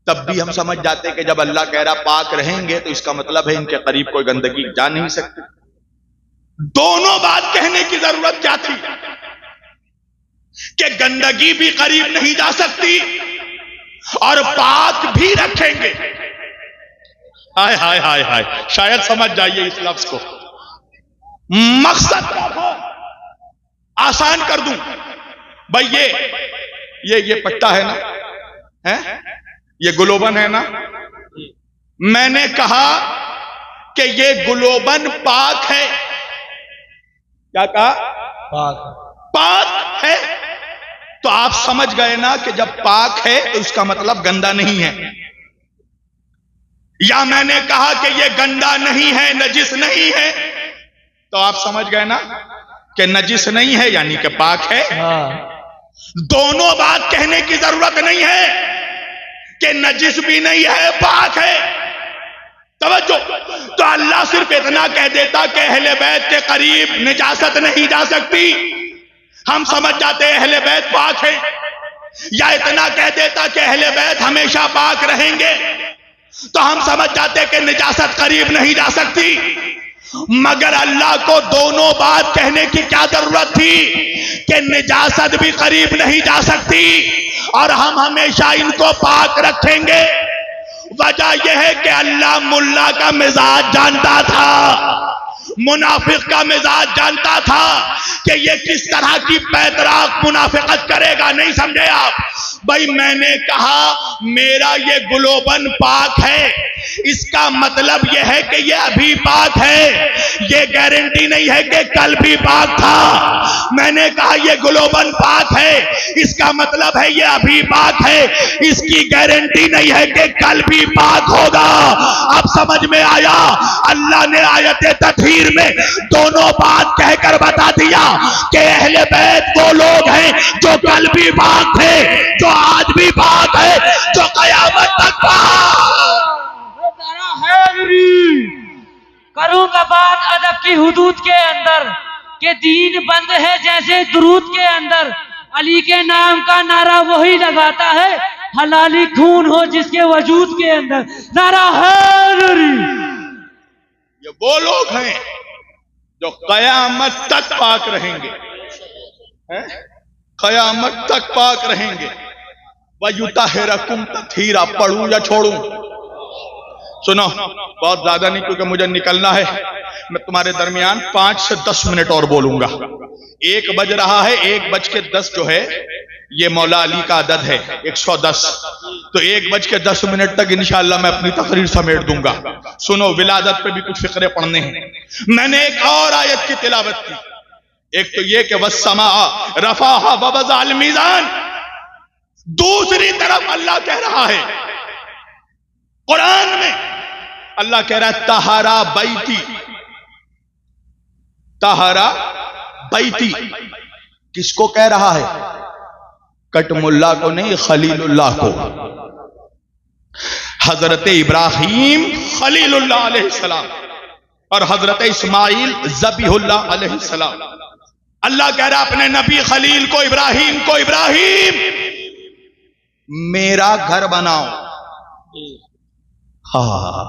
تب بھی ہم سمجھ جاتے کہ جب اللہ کہہ رہا پاک رہیں گے تو اس کا مطلب ہے ان کے قریب کوئی گندگی جا نہیں سکتی۔ دونوں بات کہنے کی ضرورت کیا تھی کہ گندگی بھی قریب نہیں جا سکتی اور پاک بھی رکھیں گے. ہائے ہائے ہائے ہائے، شاید سمجھ جائیے اس لفظ کو. مقصد کیا تھا؟ آسان کر دوں بھائی، یہ پٹا ہے نا، یہ گلوبن ہے نا. میں نے کہا کہ یہ گلوبن پاک ہے. کیا کہا؟ پاک ہے. تو آپ سمجھ گئے نا کہ جب پاک ہے تو اس کا مطلب گندا نہیں ہے. یا میں نے کہا کہ یہ گندا نہیں ہے، نجس نہیں ہے، تو آپ سمجھ گئے نا کہ نجس نہیں ہے یعنی کہ پاک ہے. دونوں بات کہنے کی ضرورت نہیں ہے کہ نجس بھی نہیں ہے، پاک ہے. توجہ. تو اللہ صرف اتنا کہہ دیتا کہ اہل بیت کے قریب نجاست نہیں جا سکتی، ہم سمجھ جاتے اہل بیت پاک ہے. یا اتنا کہہ دیتا کہ اہل بیت ہمیشہ پاک رہیں گے، تو ہم سمجھ جاتے کہ نجاست قریب نہیں جا سکتی. مگر اللہ کو دونوں بات کہنے کی کیا ضرورت تھی کہ نجاست بھی قریب نہیں جا سکتی اور ہم ہمیشہ ان کو پاک رکھیں گے. وجہ یہ ہے کہ اللہ ملا کا مزاج جانتا تھا، منافق کا مزاج جانتا تھا کہ یہ کس طرح کی پیتراک منافقت کرے گا. نہیں سمجھے آپ؟ بھائی میں نے کہا میرا یہ گلوبن پاک ہے، اس کا مطلب یہ ہے کہ یہ ابھی پاک ہے، یہ گارنٹی نہیں ہے کہ کل بھی پاک تھا. میں نے کہا یہ گلوبن پاک ہے، اس کا مطلب ہے یہ ابھی پاک ہے، اس کی گارنٹی نہیں ہے کہ کل بھی پاک ہوگا. اب سمجھ میں آیا؟ اللہ نے آیت تطہیر میں دونوں بات کہہ کر بتا دیا کہ اہل بیت وہ لوگ ہیں جو کل بھی پاک تھے، جو آج بھی پاک ہے، جو قیامت تک پاک. کروں گا بات ادب کی حدود کے اندر کہ دین بند ہے جیسے درود کے اندر. علی کے نام کا نعرہ وہی لگاتا ہے حلالی خون ہو جس کے وجود کے اندر. نعرہ حیدری. یہ وہ لوگ ہیں جو قیامت تک پاک رہیں گے، قیامت تک پاک رہیں گے. وَيُطَهِّرَكُمْ تَطْهِيرًا. پڑھوں یا چھوڑوں؟ سنو، بہت زیادہ نہیں کیونکہ مجھے نکلنا ہے. میں تمہارے درمیان 5 سے 10 منٹ اور بولوں گا. 1 بج رہا ہے، 1:10 جو ہے یہ مولا علی کا عدد ہے 110. تو 1:10 تک انشاءاللہ میں اپنی تقریر سمیٹ دوں گا. سنو، ولادت پہ بھی کچھ فقرے پڑھنے ہیں. میں نے ایک اور آیت کی تلاوت کی. ایک تو یہ کہ وَالسَّمَاءَ رَفَعَهَا وَوَضَعَ الْمِيزَانَ. دوسری طرف اللہ کہہ رہا ہے قرآن میں، اللہ کہہ رہا ہے طہرا بیتی، طہرا بیتی. کس کو کہہ رہا ہے؟ کٹم اللہ کو نہیں، خلیل اللہ کو. حضرت ابراہیم خلیل اللہ علیہ السلام اور حضرت اسماعیل ذبیح اللہ علیہ السلام. اللہ کہہ رہا اپنے نبی خلیل کو، ابراہیم کو، ابراہیم میرا گھر بناؤ. ہاں،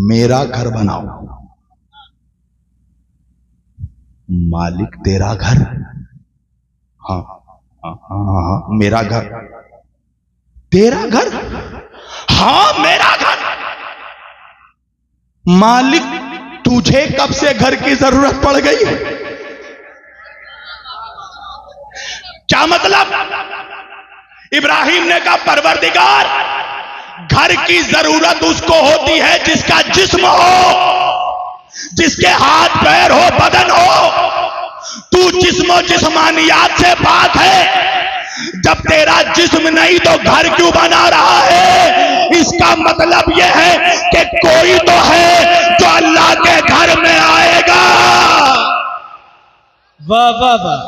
میرا گھر بناؤ. مالک تیرا گھر؟ ہاں ہاں، میرا گھر. تیرا گھر؟ ہاں میرا گھر. مالک تجھے کب سے گھر کی ضرورت پڑ گئی ہے؟ کیا مطلب؟ ابراہیم نے کہا پروردگار گھر کی ضرورت اس کو ہوتی ہے جس کا جسم ہو، جس کے ہاتھ پیر ہو، بدن ہو. تو جسم و جسمانیات سے پاک ہے. جب تیرا جسم نہیں تو گھر کیوں بنا رہا ہے؟ اس کا مطلب یہ ہے کہ کوئی تو ہے جو اللہ کے گھر میں آئے گا. واہ واہ واہ.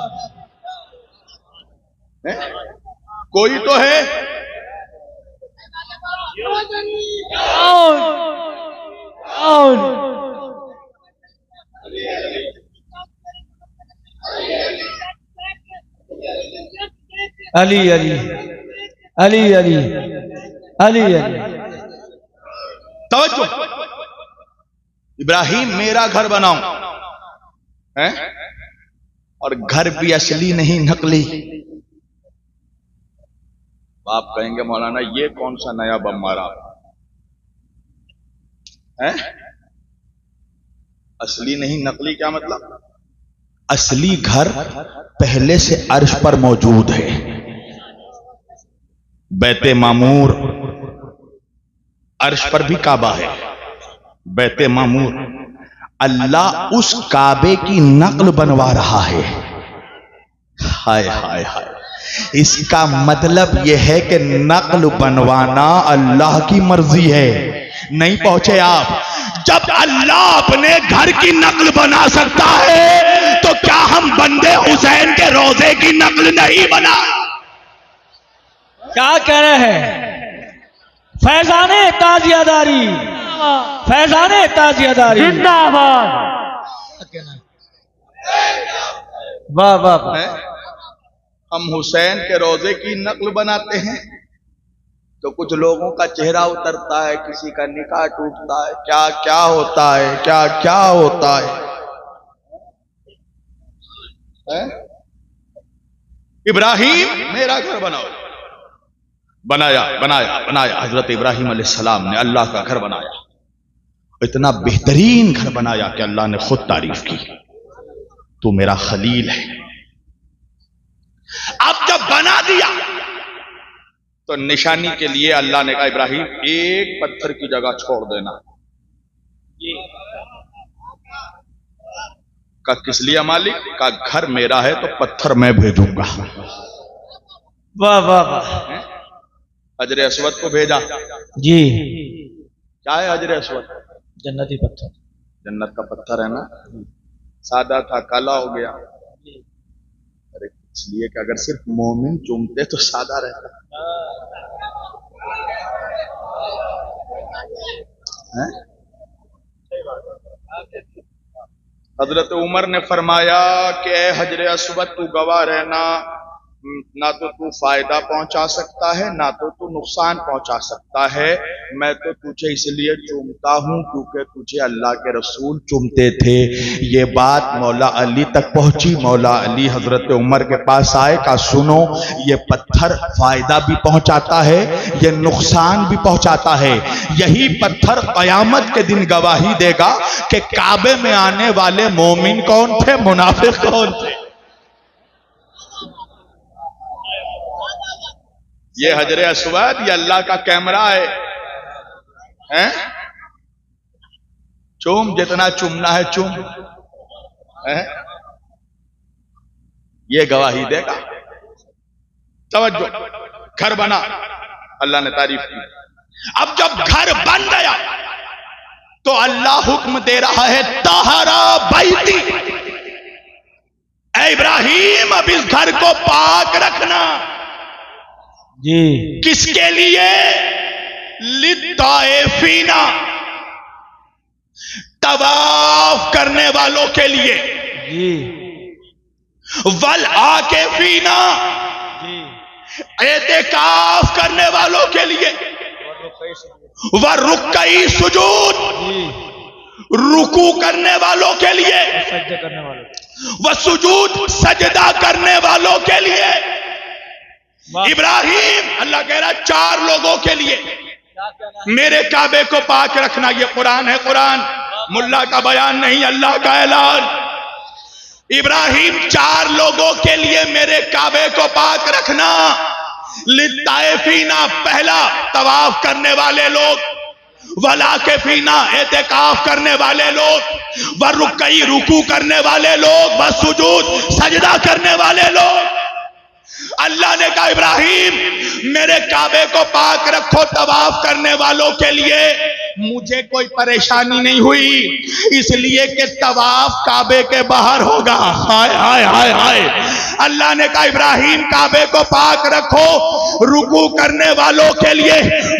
کوئی تو ہے. علی علی علی علی علی علی. توجہ، ابراہیم میرا گھر بناؤ ہیں؟ اور گھر بھی اصلی نہیں نقلی. آپ کہیں گے مولانا یہ کون سا نیا بم مارا ہے؟ اصلی نہیں نقلی کیا مطلب؟ اصلی گھر پہلے سے عرش پر موجود ہے. بیت معمور عرش پر بھی کعبہ ہے. بیت معمور اللہ اس کعبے کی نقل بنوا رہا ہے. ہائے ہائے ہائے. اس کا مطلب یہ ہے کہ نقل بنوانا اللہ کی مرضی ہے. نہیں پہنچے آپ؟ جب اللہ اپنے گھر کی نقل بنا سکتا ہے تو کیا ہم بندے حسین کے روزے کی نقل نہیں بنا؟ کیا کہہ رہے ہیں؟ فیضان تازیہ داری، فیضان تازیہ داری زندہ آباد. واہ واہ واہ. ہم حسین کے روزے کی نقل بناتے ہیں تو کچھ لوگوں کا چہرہ اترتا ہے، کسی کا نکاح ٹوٹتا ہے، کیا کیا ہوتا ہے، کیا کیا ہوتا ہے. ابراہیم میرا گھر بناؤ. بنایا بنایا بنایا. حضرت ابراہیم علیہ السلام نے اللہ کا گھر بنایا. اتنا بہترین گھر بنایا کہ اللہ نے خود تعریف کی، تو میرا خلیل ہے. اب جب بنا دیا تو نشانی کے لیے اللہ نے کہا ابراہیم ایک پتھر کی جگہ چھوڑ دینا. کا کس لیے مالک؟ کا گھر میرا ہے تو پتھر میں بھیجوں گا. واہ واہ واہ. حجر اسود کو بھیجا. جی کیا ہے حجر اسود؟ جنتی پتھر. جنت کا پتھر ہے نا. سادہ تھا کالا ہو گیا. ارے اس لیے کہ اگر صرف مومن چومتے تو سادہ رہتا. حضرت عمر نے فرمایا کہ اے حجر اسود تو گواہ رہنا، نہ تو تو فائدہ پہنچا سکتا ہے نہ تو تو نقصان پہنچا سکتا ہے. میں تو تجھے اس لیے چومتا ہوں کیونکہ تجھے اللہ کے رسول چومتے تھے. یہ بات مولا علی تک پہنچی. مولا علی حضرت عمر کے پاس آئے، کہا سنو یہ پتھر فائدہ بھی پہنچاتا ہے، یہ نقصان بھی پہنچاتا ہے. یہی پتھر قیامت کے دن گواہی دے گا کہ کعبے میں آنے والے مومن کون تھے، منافق کون تھے. یہ حجر اسود یہ اللہ کا کیمرہ ہے. چوم جتنا چومنا ہے چوم. یہ گواہی دے گا. توجہ. گھر بنا، اللہ نے تعریف کی. اب جب گھر بن گیا تو اللہ حکم دے رہا ہے طہرا بیتی، اے ابراہیم اب اس گھر کو پاک رکھنا. جی کس کے لیے؟ للطائفین، طواف کرنے والوں کے لیے. جی والعاکفین، جی اعتکاف کرنے والوں کے لیے. والرکعی سجود، جی رکوع کرنے والوں کے لیے. سجدہ کرنے والوں. وسجود، سجدہ کرنے والوں کے لیے. ابراہیم اللہ کہہ رہا چار لوگوں کے لیے میرے کعبے کو پاک رکھنا. یہ قرآن ہے، قرآن ملا کا بیان نہیں، اللہ کا اعلان. ابراہیم چار لوگوں کے لیے میرے کعبے کو پاک رکھنا. للطائفین، پہلا طواف کرنے والے لوگ. والعاکفین، اعتکاف کرنے والے لوگ. والرکعی، رکوع کرنے والے لوگ. والسجود، سجدہ کرنے والے لوگ. اللہ نے کہا ابراہیم میرے کعبے کو پاک رکھو طواف کرنے والوں کے لیے. مجھے کوئی پریشانی نہیں ہوئی اس لیے کہ طواف کعبے کے باہر ہوگا. ہائے ہائے ہائے ہائے. اللہ نے کہا ابراہیم کعبے کو پاک رکھو رکوع کرنے والوں کے لیے.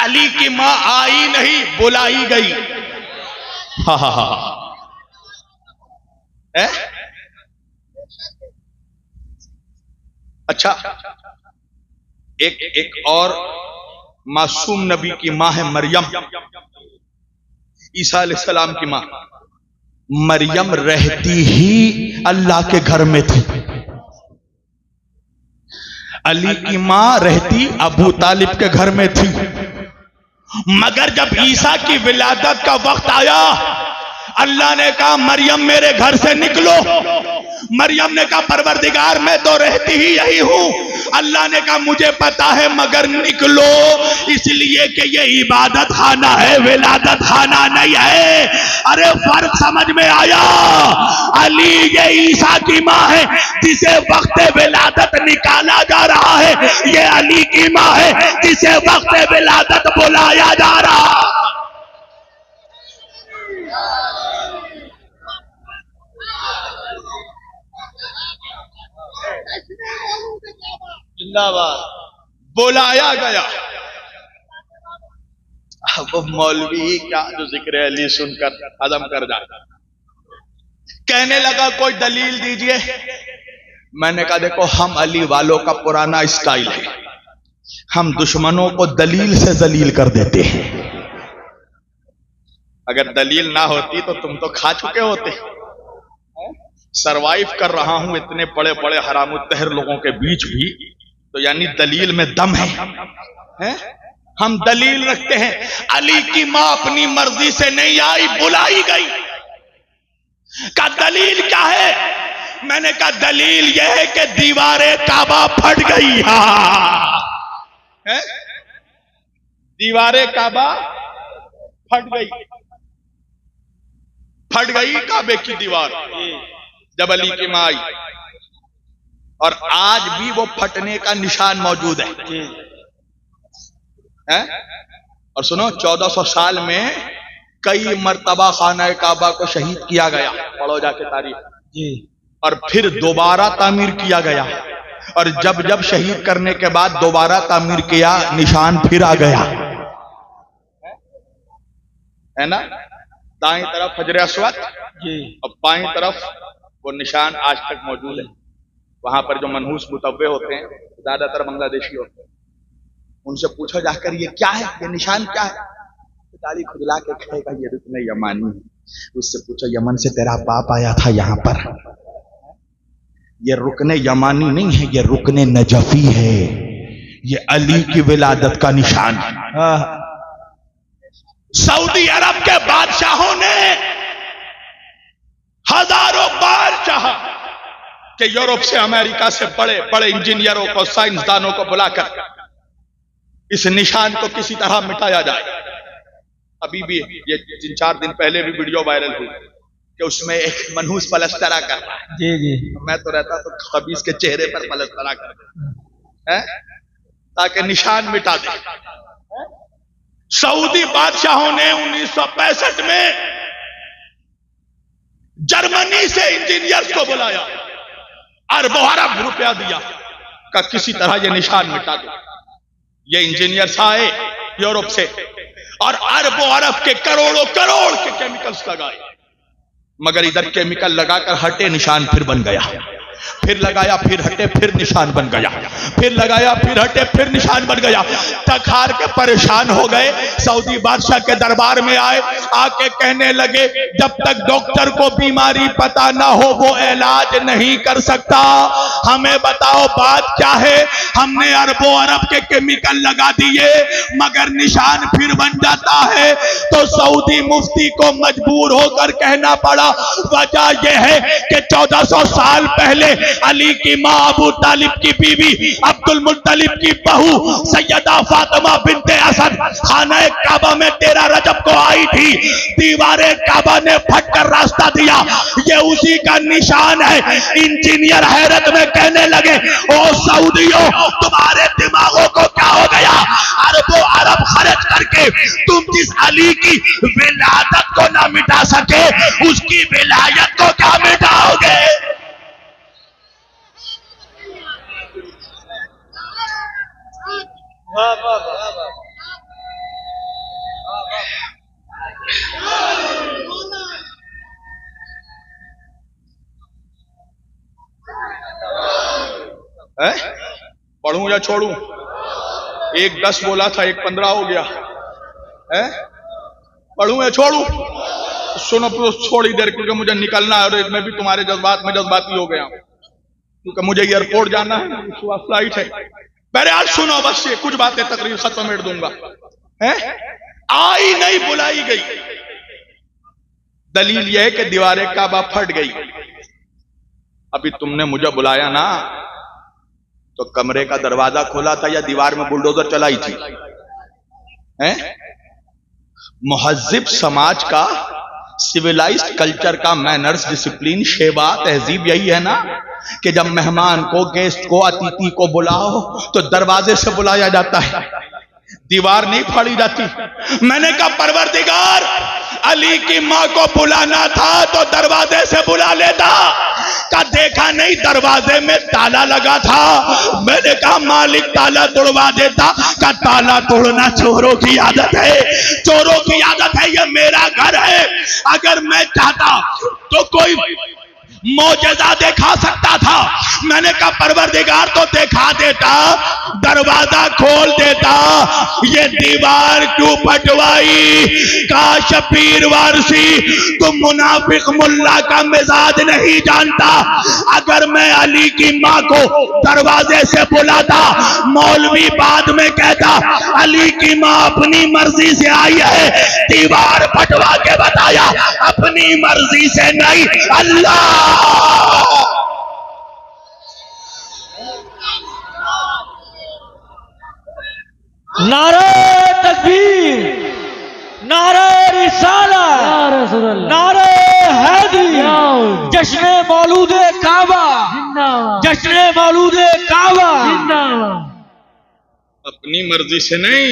علی کی ماں آئی نہیں بلائی گئی. ہاں ہاں ہاں. اچھا ایک اور معصوم نبی کی ماں ہے مریم، عیسیٰ علیہ السلام کی ماں. مریم رہتی ہی اللہ کے گھر میں تھی. علی کی ماں رہتی ابو طالب کے گھر میں تھی. مگر جب عیسیٰ کی ولادت کا وقت آیا، اللہ نے کہا مریم میرے گھر سے نکلو. مریم نے کہا پروردگار میں تو رہتی ہی یہی ہوں. اللہ نے کہا مجھے پتا ہے مگر نکلو، اس لیے کہ یہ عبادت خانہ ہے، ولادت خانہ نہیں ہے. ارے فرق سمجھ میں آیا؟ علی یہ عیسیٰ کی ماں ہے جسے وقت ولادت نکالا جا رہا ہے، یہ علی کی ماں ہے جسے وقت ولادت بلایا جا رہا ہے. زندہ باد. بلایا گیا. وہ مولوی کیا جو ذکر علی سن کر ہضم کر جاتا. کہنے لگا کوئی دلیل دیجئے. میں نے کہا دیکھو ہم علی والوں کا پرانا اسٹائل ہے، ہم دشمنوں کو دلیل سے ذلیل کر دیتے ہیں. اگر دلیل نہ ہوتی تو تم تو کھا چکے ہوتے. سروائیو کر رہا ہوں اتنے بڑے بڑے حرام الطاہر لوگوں کے بیچ بھی، تو یعنی دلیل میں دم ہے. ہم دلیل رکھتے ہیں. علی کی ماں اپنی مرضی سے نہیں آئی، بلائی گئی. کہا دلیل کیا ہے؟ میں نے کہا دلیل یہ ہے کہ دیوار کعبہ پھٹ گئی. دیوار کعبہ پھٹ گئی. پھٹ گئی کعبے کی دیوار جب علی کی ماں آئی، اور آج بھی وہ پھٹنے کا نشان موجود ہے. اور سنو 1400 سال میں کئی مرتبہ خانہ کعبہ کو شہید کیا گیا، پڑھو جا کے تاریخ. اور پھر دوبارہ تعمیر کیا گیا، اور جب جب شہید کرنے کے بعد دوبارہ تعمیر کیا نشان پھر آ گیا. ہے نا؟ دائیں طرف حجر اسود اور بائیں طرف وہ نشان آج تک موجود ہے. وہاں پر جو منحوس متوع ہوتے ہیں زیادہ تر بنگلہ دیشی ہوتے ہیں، ان سے پوچھو جا کر یہ کیا ہے، یہ نشان کیا ہے؟ تالی کھجلا کے کہے گا یہ رکن یمانی. اس سے پوچھو یمن سے تیرا باپ آیا تھا یہاں پر. یہ رکن یمانی نہیں ہے، یہ رکن نجفی ہے. یہ علی کی ولادت کا نشان ہے. سعودی عرب کے بادشاہوں نے ہزاروں بار چاہا کہ یورپ سے امریکہ سے بڑے بڑے انجینئروں کو سائنسدانوں کو بلا کر اس نشان کو کسی طرح مٹایا جائے. ابھی بھی یہ 3-4 دن پہلے بھی ویڈیو وائرل ہوئی کہ اس میں ایک منحوس پلسترا کر رہا ہے. جی میں تو رہتا تو خبیث کے چہرے پر پلسترا کر تاکہ نشان مٹا دے. سعودی بادشاہوں نے 1965 میں جرمنی سے انجینئرز کو بلایا، اربوں ارب روپیہ دیا کہ کسی طرح یہ نشان مٹا دو. یہ انجینئرز آئے یورپ سے اور اربوں ارب کے کروڑوں کروڑ کے کیمیکلز لگائے، مگر ادھر کیمیکل لگا کر ہٹے نشان پھر بن گیا. پھر لگایا پھر ہٹے پھر نشان بن گیا. پھر لگایا پھر ہٹے پھر نشان بن گیا. تک ہار کے پریشان ہو گئے. سعودی بادشاہ کے دربار میں آئے، آ کے کہنے لگے جب تک ڈاکٹر کو بیماری پتا نہ ہو وہ علاج نہیں کر سکتا. ہمیں بتاؤ بات کیا ہے؟ ہم نے اربوں ارب کے کیمیکل لگا دیے مگر نشان پھر بن جاتا ہے. تو سعودی مفتی کو مجبور ہو کر کہنا پڑا وجہ یہ ہے کہ 1400 سال پہلے علی کی ماں ابو طالب کی بیوی عبد المطلب کی بہو سیدہ فاطمہ بنت اسد خانہ کعبہ میں 13 رجب کو آئی تھی. دیوار کعبہ نے پھٹ کر راستہ دیا، یہ اسی کا نشان ہے. انجینئر حیرت میں کہنے لگے او سعودیوں تمہارے دماغوں کو کیا ہو گیا؟ اربوں ارب خرچ کر کے تم جس علی کی ولادت کو نہ مٹا سکے اس کی ولایت کو کیا مٹاؤ گے؟ پڑھوں یا چھوڑوں؟ ایک 10 بولا تھا، ایک 15 ہو گیا. پڑھوں یا چھوڑوں؟ سنو تھوڑی دیر، کیونکہ مجھے نکلنا ہے اور میں بھی تمہارے جذبات میں جذباتی ہو گیا ہوں، کیونکہ مجھے ایئرپورٹ جانا ہے، فلائٹ ہے. بہرحال سنو، بس یہ کچھ باتیں تقریر ختم کر دوں گا. آئی نہیں بلائی گئی. دلیل یہ ہے کہ دیوار کعبہ پھٹ گئی. ابھی تم نے مجھے بلایا نا، تو کمرے کا دروازہ کھولا تھا یا دیوار میں بلڈوزر چلائی تھی؟ مہذب سماج کا، سویلائزڈ کلچر کا مینرز، ڈسپلین، شیوا، تہذیب یہی ہے نا کہ جب مہمان کو، گیسٹ کو، اتیتی کو بلاؤ تو دروازے سے بلایا جاتا ہے، دیوار نہیں پھاڑی جاتی. میں نے کہا پروردگار، علی کی ماں کو بلانا تھا تو دروازے سے بلا لیتا. کا دیکھا نہیں دروازے میں تالا لگا تھا. میں نے کہا مالک تالا توڑوا دیتا. کا تالا توڑنا چوروں کی عادت ہے، چوروں کی عادت ہے، یہ میرا گھر ہے. اگر میں چاہتا تو کوئی معجزہ دکھا سکتا تھا. میں نے کہا پروردگار تو دکھا دیتا، دروازہ کھول دیتا. یہ دیوار کیوں پٹوائی؟ کاش پیر وارسی تم منافق ملا کا مزاج نہیں جانتا. اگر میں علی کی ماں کو دروازے سے بلاتا، مولوی بعد میں کہتا علی کی ماں اپنی مرضی سے آئی ہے، دیوار پٹوا کے بتایا اپنی مرضی سے نہیں، اللہ. نعرہ تکبیر، نعرہ رسالت، نعرہ حیدری، جشن مولود کعبہ، جشن مولود کعبہ. اپنی مرضی سے نہیں،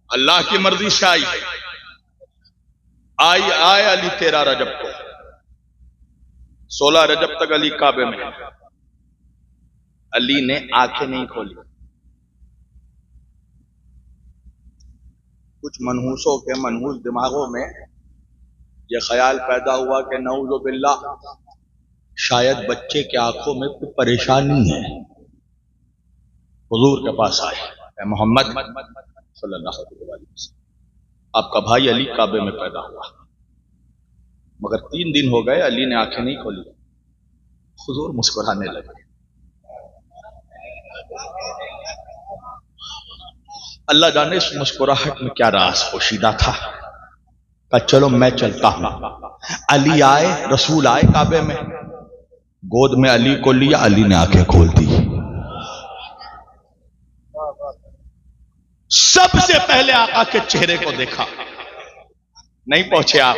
اللہ کی مرضی سے آئی. آئے علی 13 رجب کو، 16 رجب تک علی کعبے میں. علی نے آنکھیں نہیں کھولی. کچھ منحوسوں کے منحوس دماغوں میں یہ خیال پیدا ہوا کہ نعوذ باللہ شاید بچے کے آنکھوں میں کوئی پریشانی ہے. حضور کے پاس آئے، اے محمد صلی اللہ علیہ وسلم، آپ کا بھائی علی کعبے میں پیدا ہوا. مگر 3 دن ہو گئے، علی نے آنکھیں نہیں کھولی. حضور مسکرانے لگے. اللہ جانے اس مسکراہٹ میں کیا راز پوشیدہ تھا. کہا چلو میں چلتا ہوں. علی آئے، رسول آئے کعبے میں، گود میں علی کو لیا. علی نے آنکھیں کھول دی. سب سے پہلے آقا کے چہرے کو دیکھا. نہیں پہنچے آپ.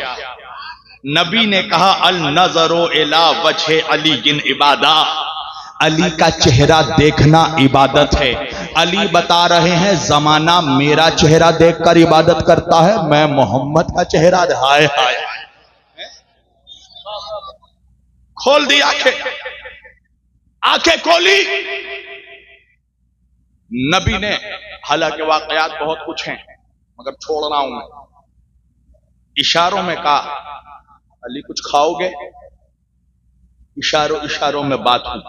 نبی نے کہا النظر الی وجہ علی عبادہ. علی کا چہرہ دیکھنا عبادت ہے. علی بتا رہے ہیں زمانہ میرا چہرہ دیکھ کر عبادت کرتا ہے، میں محمد کا چہرہ. ہائے ہائے، کھول دی آنکھیں. آنکھیں کھولی. نبی نے، حالانکہ واقعات بہت کچھ ہیں مگر چھوڑ رہا ہوں میں، اشاروں میں کہا علی کچھ کھاؤ گے؟ اشاروں میں بات ہوئی.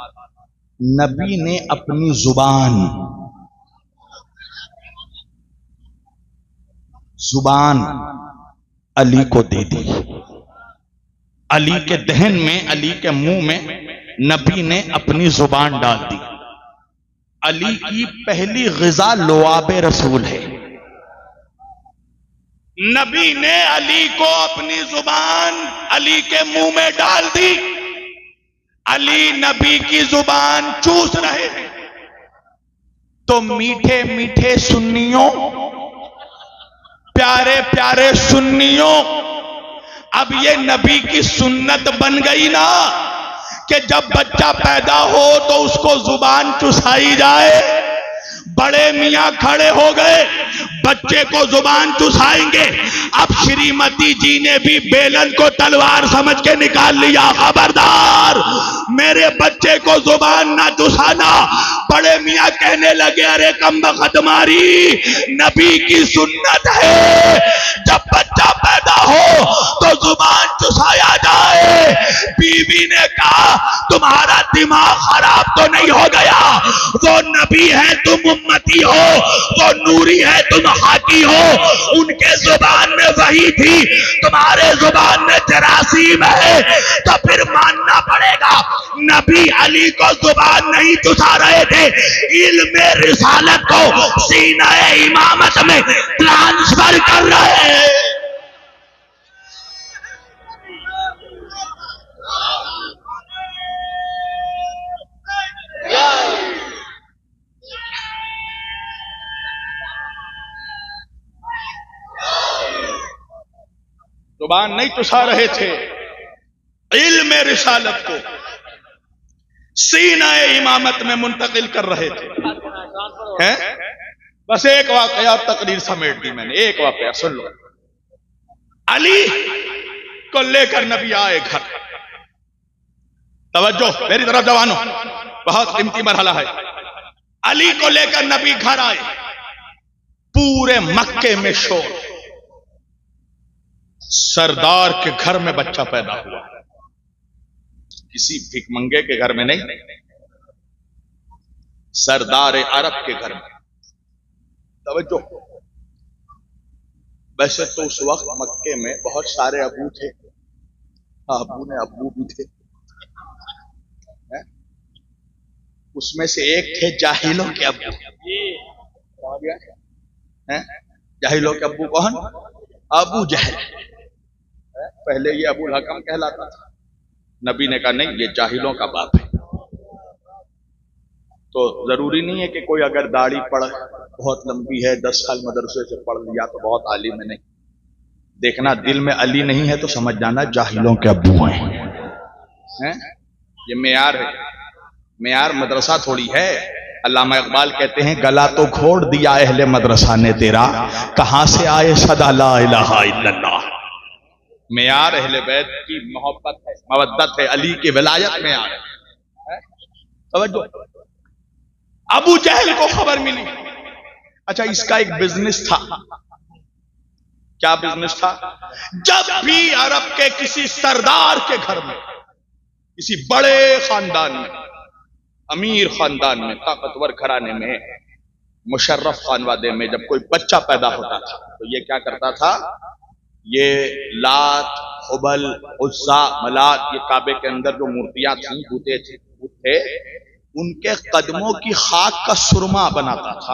نبی نے اپنی زبان علی کو دے دی. علی کے دہن میں، علی کے منہ میں نبی نے اپنی زبان ڈال دی. علی کی پہلی غذا لعاب رسول ہے. نبی نے علی کو اپنی زبان علی کے منہ میں ڈال دی. علی نبی کی زبان چوس رہے ہیں. تو میٹھے میٹھے سنیوں، پیارے پیارے سنیوں، اب یہ نبی کی سنت بن گئی نا کہ جب بچہ پیدا ہو تو اس کو زبان چسائی جائے. بڑے میاں کھڑے ہو گئے، بچے کو زبان چسائیں گے. اب شریمتی جی نے بھی بیلن کو تلوار سمجھ کے نکال لیا. خبردار، میرے بچے کو زبان نہ چسانا. بڑے میاں کہنے لگے ارے کمبخت ماری، نبی کی سنت ہے جب بچہ پیدا ہو تو زبان چسایا جائے. بیوی نے کہا تمہارا دماغ خراب تو نہیں ہو گیا؟ وہ نبی ہے تم امتی ہو، وہ نوری ہے تم حاکی ہو، ان کے زبان میں وحی تھی، تمہارے زبان میں جراثیم ہے، تو پھر ماننا پڑے گا نبی علی کو زبان نہیں چسا رہے تھے، علم رسالت کو سینہ امامت میں ٹرانسفر کر رہے ہیں۔ زبان نہیں چسا رہے تھے، علم رسالت کو سینہ امامت میں منتقل کر رہے تھے۔ بس ایک واقعہ اور تقریر سمیٹ دی میں نے، ایک واقعہ سن لو۔ علی کو لے کر نبی آئے گھر، توجہ میری طرف جوانوں، بہت قیمتی مرحلہ ہے۔ علی کو لے کر نبی گھر آئے، پورے مکے میں شور، سردار کے گھر میں بچہ پیدا ہوا، کسی بھیک منگے کے گھر میں نہیں، سردار عرب کے گھر میں۔ توجہ، ویسے تو اس وقت مکے میں بہت سارے ابو تھے، ابو نے ابو بھی تھے، اس میں سے ایک تھے جاہلوں کے ابو۔ جاہلوں کے ابو کون؟ ابو جہل۔ پہلے یہ ابو الحکم کہلاتا تھا، نبی نے کہا نہیں، یہ جاہلوں کا باپ ہے۔ تو ضروری نہیں ہے کہ کوئی اگر داڑھی پڑھ بہت لمبی ہے، 10 سال مدرسے سے پڑھ لیا تو بہت عالم ہے، نہیں، دیکھنا دل میں علی نہیں ہے تو سمجھ جانا جاہلوں کے ابو ہیں۔ یہ معیار ہے، معیار مدرسہ تھوڑی ہے۔ علامہ اقبال کہتے ہیں گلا تو کھوڑ دیا اہل مدرسہ نے تیرا، کہاں سے آئے صدا لا الہ الا اللہ۔ معیار اہل بیت کی محبت ہے، مودت ہے، علی کی ولایت معیار ہے۔ توجہ، ابو جہل کو خبر ملی، اچھا اس کا ایک بزنس تھا۔ کیا بزنس تھا؟ جب بھی عرب کے کسی سردار کے گھر میں، کسی بڑے خاندان میں، امیر خاندان میں، طاقتور گھرانے میں، مشرف خانوادے میں جب کوئی بچہ پیدا ہوتا تھا تو یہ کیا کرتا تھا؟ یہ لات، حبل، عزا، ملات، یہ کعبے کے اندر جو مورتیاں تھیں، بوتے تھے، ان کے قدموں کی خاک کا سرما بناتا تھا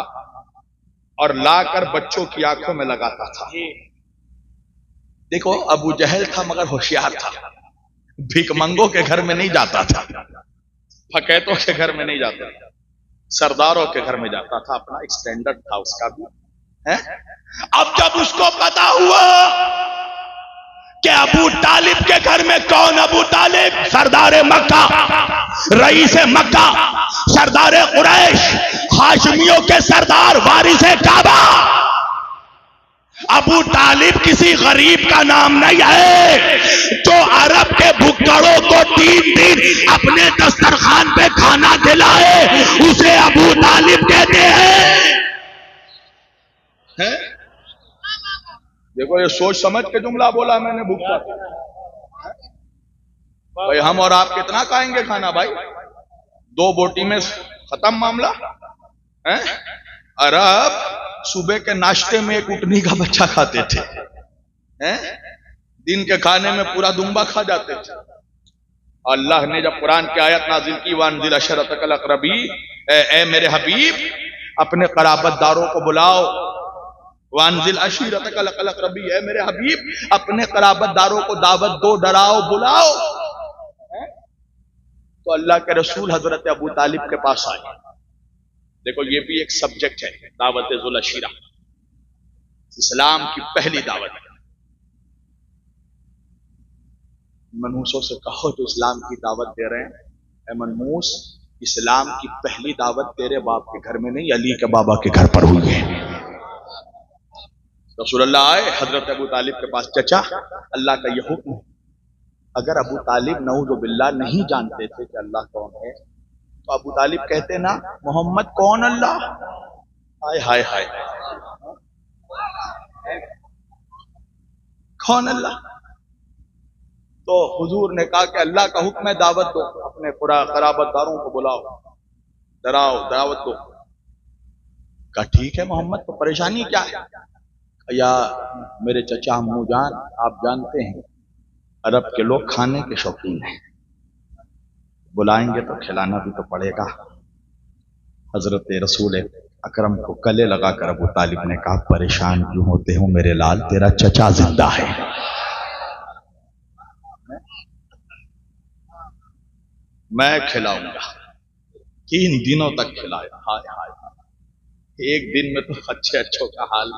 اور لا کر بچوں کی آنکھوں میں لگاتا تھا۔ دیکھو ابو جہل تھا مگر ہوشیار تھا، بھیک منگوں کے گھر میں نہیں جاتا تھا، پھکیتوں کے گھر میں نہیں جاتا تھا، سرداروں کے گھر میں جاتا تھا، اپنا ایک سٹینڈرڈ تھا اس کا بھی۔ اب جب اس کو پتا ہوا کہ ابو طالب کے گھر میں، کون ابو طالب؟ سردار مکہ، رئیس مکہ، سردار قریش، ہاشمیوں کے سردار، وارث کعبہ۔ ابو طالب کسی غریب کا نام نہیں ہے، جو عرب کے بھکڑوں کو 3 دن اپنے دسترخوان پہ کھانا کھلائے اسے ابو طالب کہتے ہیں۔ دیکھو یہ سوچ سمجھ کے جملہ بولا میں نے، بھوکا بھائی ہم اور آپ کتنا کھائیں گے کھانا بھائی؟ 2 بوٹی میں ختم معاملہ۔ عرب صبح کے ناشتے میں ایک اٹنی کا بچہ کھاتے تھے، دن کے کھانے میں پورا دمبا کھا جاتے تھے۔ اللہ نے جب قرآن کی آیت نازل کی وانزل عشیرتک الاقربین، اے میرے حبیب اپنے قرابت داروں کو بلاؤ، وانزل عشیرتک الاقربین، اے میرے حبیب اپنے قرابت داروں کو دعوت دو، ڈراؤ، بلاؤ۔ تو اللہ کے رسول حضرت ابو طالب کے پاس آئے۔ دیکھو یہ بھی ایک سبجیکٹ ہے، دعوت ذو العشیرہ، اسلام کی پہلی دعوت ہے۔ منحوسوں سے کہو جو اسلام کی دعوت دے رہے ہیں، اے منحوس اسلام کی پہلی دعوت تیرے باپ کے گھر میں نہیں، علی کے بابا کے گھر پر ہوئی ہے۔ رسول اللہ آئے حضرت ابو طالب کے پاس، چچا اللہ کا یہ حکم ہے۔ اگر ابو طالب نعوذ باللہ نہیں جانتے تھے کہ اللہ کون ہے تو ابو طالب کہتے نا محمد کون اللہ؟ ہائے ہائے ہائے، کون اللہ؟ تو حضور نے کہا کہ اللہ کا حکم ہے دعوت دو، اپنے قرابت داروں کو بلاؤ، ڈراؤ، دعوت دو۔ کہا ٹھیک ہے محمد، تو پریشانی کیا ہے؟ یا میرے چچا امو جان، آپ جانتے ہیں عرب کے لوگ کھانے کے شوقین ہیں، بلائیں گے تو کھلانا بھی تو پڑے گا۔ حضرت رسول اکرم کو گلے لگا کر ابو طالب نے کہا پریشان کیوں ہوتے ہوں میرے لال، تیرا چچا زندہ ہے، میں کھلاؤں گا۔ 3 دنوں تک کھلایا، ہائے ہائے، ایک دن میں تو اچھوں کا حال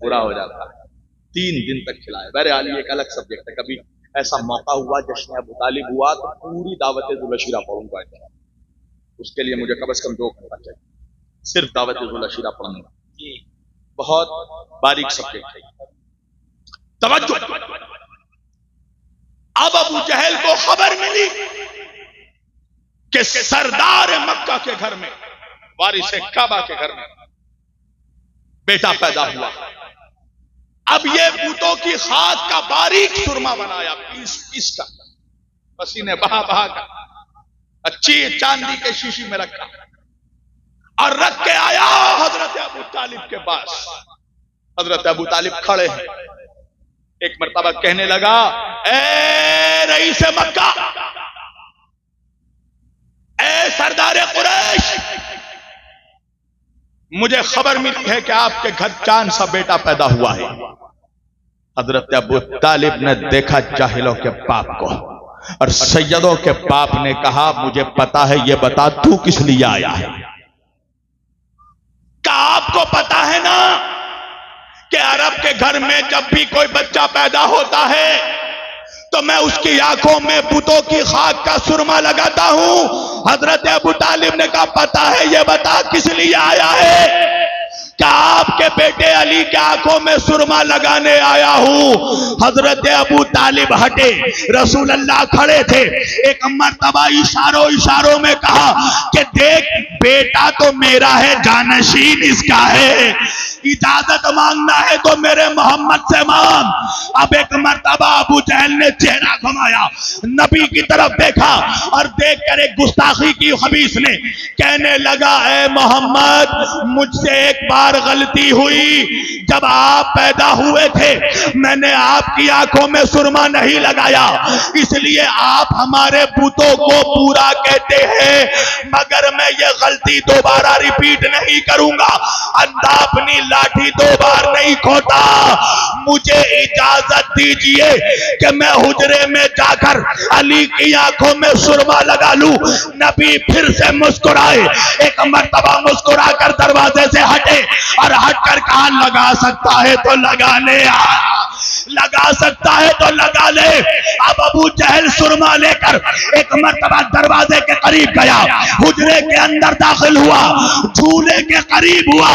برا ہو جاتا ہے، 3 دن تک کھلایا۔ بہرحال یہ ایک الگ سبجیکٹ ہے، کبھی ایسا موقع ہوا جشن ابو طالب ہوا تو پوری دعوت ذوالعشیرہ پڑھوں گا، اس کے لیے مجھے کم از کم 2 گھنٹہ چاہیے صرف دعوت ذوالعشیرہ پڑھنے کا، بہت باریک سبجیکٹ ہے۔ توجہ، اب ابو جہل کو خبر ملی کہ سردار مکہ کے گھر میں، وارث کعبہ کے گھر میں بیٹا پیدا ہوا۔ اب یہ بتوں کی خاک کا باریک سرما بنایا، پیس کا، پسینے بہا بہا کر اچھی چاندی کے شیشی میں رکھا اور رکھ کے آیا حضرت ابو طالب کے پاس۔ حضرت ابو طالب کھڑے ہیں، ایک مرتبہ کہنے لگا اے رئیس مکہ، اے سردار قریش، مجھے خبر ملی ہے کہ آپ کے گھر چاند سا بیٹا پیدا ہوا ہے۔ حضرت ابو طالب نے دیکھا جاہلوں کے باپ کو، اور سیدوں کے باپ نے کہا مجھے پتا ہے، یہ بتا تو کس لیے آیا ہے؟ کیا آپ کو پتا ہے نا کہ عرب کے گھر میں جب بھی کوئی بچہ پیدا ہوتا ہے تو میں اس کی آنکھوں میں بتوں کی خاک کا سرما لگاتا ہوں؟ حضرت ابو طالب نے کہا پتا ہے، یہ بتا کس لیے آیا ہے؟ کہ آپ کے بیٹے علی کے آنکھوں میں سرما لگانے آیا ہوں۔ حضرت ابو طالب ہٹے، رسول اللہ کھڑے تھے، ایک مرتبہ اشاروں میں کہا کہ دیکھ بیٹا تو میرا ہے، جانشین اس کا ہے، اجازت مانگنا ہے تو میرے محمد سے مانگ۔ اب ایک مرتبہ ابو جہل نے چہرہ گھمایا، نبی کی طرف دیکھا اور دیکھ کر ایک گستاخی کی خبیث نے کہنے لگا اے محمد، مجھ سے ایک بار غلطی ہوئی، جب آپ پیدا ہوئے تھے میں نے آپ کی آنکھوں میں سرما نہیں لگایا، اس لیے آپ ہمارے بتوں کو پورا کہتے ہیں، مگر میں یہ غلطی دوبارہ ریپیٹ نہیں کروں گا، اندھا اپنی لاٹھی 2 بار نہیں کھوتا، مجھے اجازت دیجئے کہ میں حجرے میں جا کر علی کی آنکھوں میں سرما لگا لوں۔ نبی پھر سے مسکرائے، ایک مرتبہ مسکرا کر دروازے سے ہٹے اور ہٹ کر کہا لگا سکتا ہے تو لگانے لگا سکتا ہے تو لگا لے۔ اب ابو جہل سرما لے کر ایک مرتبہ دروازے کے قریب گیا، حجرے کے اندر داخل ہوا، جھولے کے قریب ہوا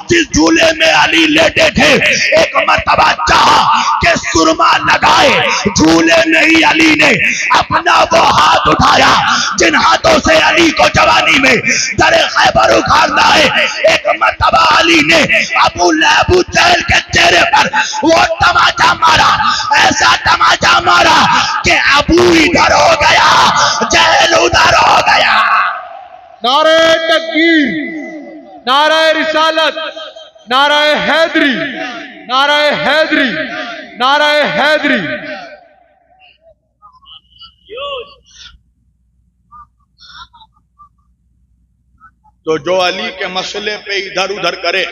جس جھولے میں علی لیٹے تھے، ایک مرتبہ چاہا کہ سرما لگائے، جھولے میں ہی علی نے اپنا وہ ہاتھ اٹھایا جن ہاتھوں سے علی کو جوانی میں در خیبر اکھاڑنا ہے، ایک مرتبہ علی نے ابو جہل کے چہرے پر وہ تماچا مارا، ایسا تماچا مارا کہ ابو ادھر ہو گیا، جہل ادھر ہو گیا۔ نعرہ تکبیر، نعرہ رسالت، نعرہ حیدری، نعرہ حیدری، نعرہ حیدری۔ تو جو علی کے مسئلے پہ ادھر ادھر کرے،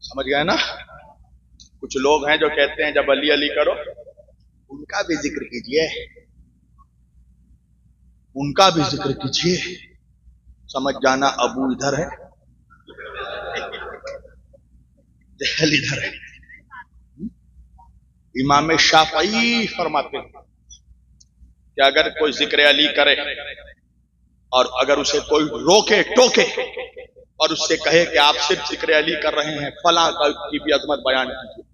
سمجھ گئے نا؟ کچھ لوگ ہیں جو کہتے ہیں جب علی علی کرو ان کا بھی ذکر کیجئے، ان کا بھی ذکر کیجئے، سمجھ جانا ابو ادھر ہے، جہل ادھر ہے۔ امام شافعی فرماتے ہیں کہ اگر کوئی ذکر علی کرے اور اگر اسے کوئی روکے ٹوکے اور اس سے کہے کہ آپ صرف ذکر علی کر رہے ہیں، فلاں کی بھی عظمت بیان کیجیے،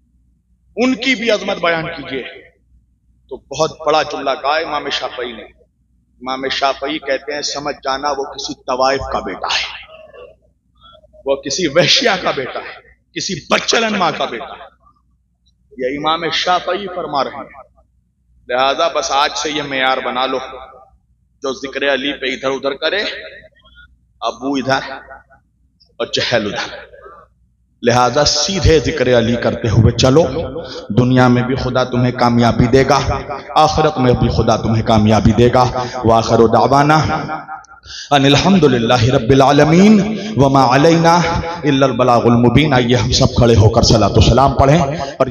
ان کی بھی عظمت بیان کیجیے، تو بہت بڑا جملہ کہا امام شافعی نے۔ امام شافعی کہتے ہیں سمجھ جانا وہ کسی طوائف کا بیٹا ہے، وہ کسی وحشیہ کا بیٹا ہے، کسی بدچلن ماں کا بیٹا ہے۔ یہ امام شافعی فرما رہے ہیں. لہذا بس آج سے یہ معیار بنا لو، جو ذکر علی پہ ادھر ادھر کرے، ابو ادھر اور جہل ادھر، لہذا سیدھے ذکر علی کرتے ہوئے چلو. دنیا میں بھی خدا تمہیں کامیابی دے گا، آخرت میں بھی خدا تمہیں کامیابی دے گا. وآخر دعوانا ان الحمدللہ رب العالمین وما علینا الا البلاغ المبین. آئیے ہم سب کھڑے ہو کر صلاۃ و سلام پڑھیں. اور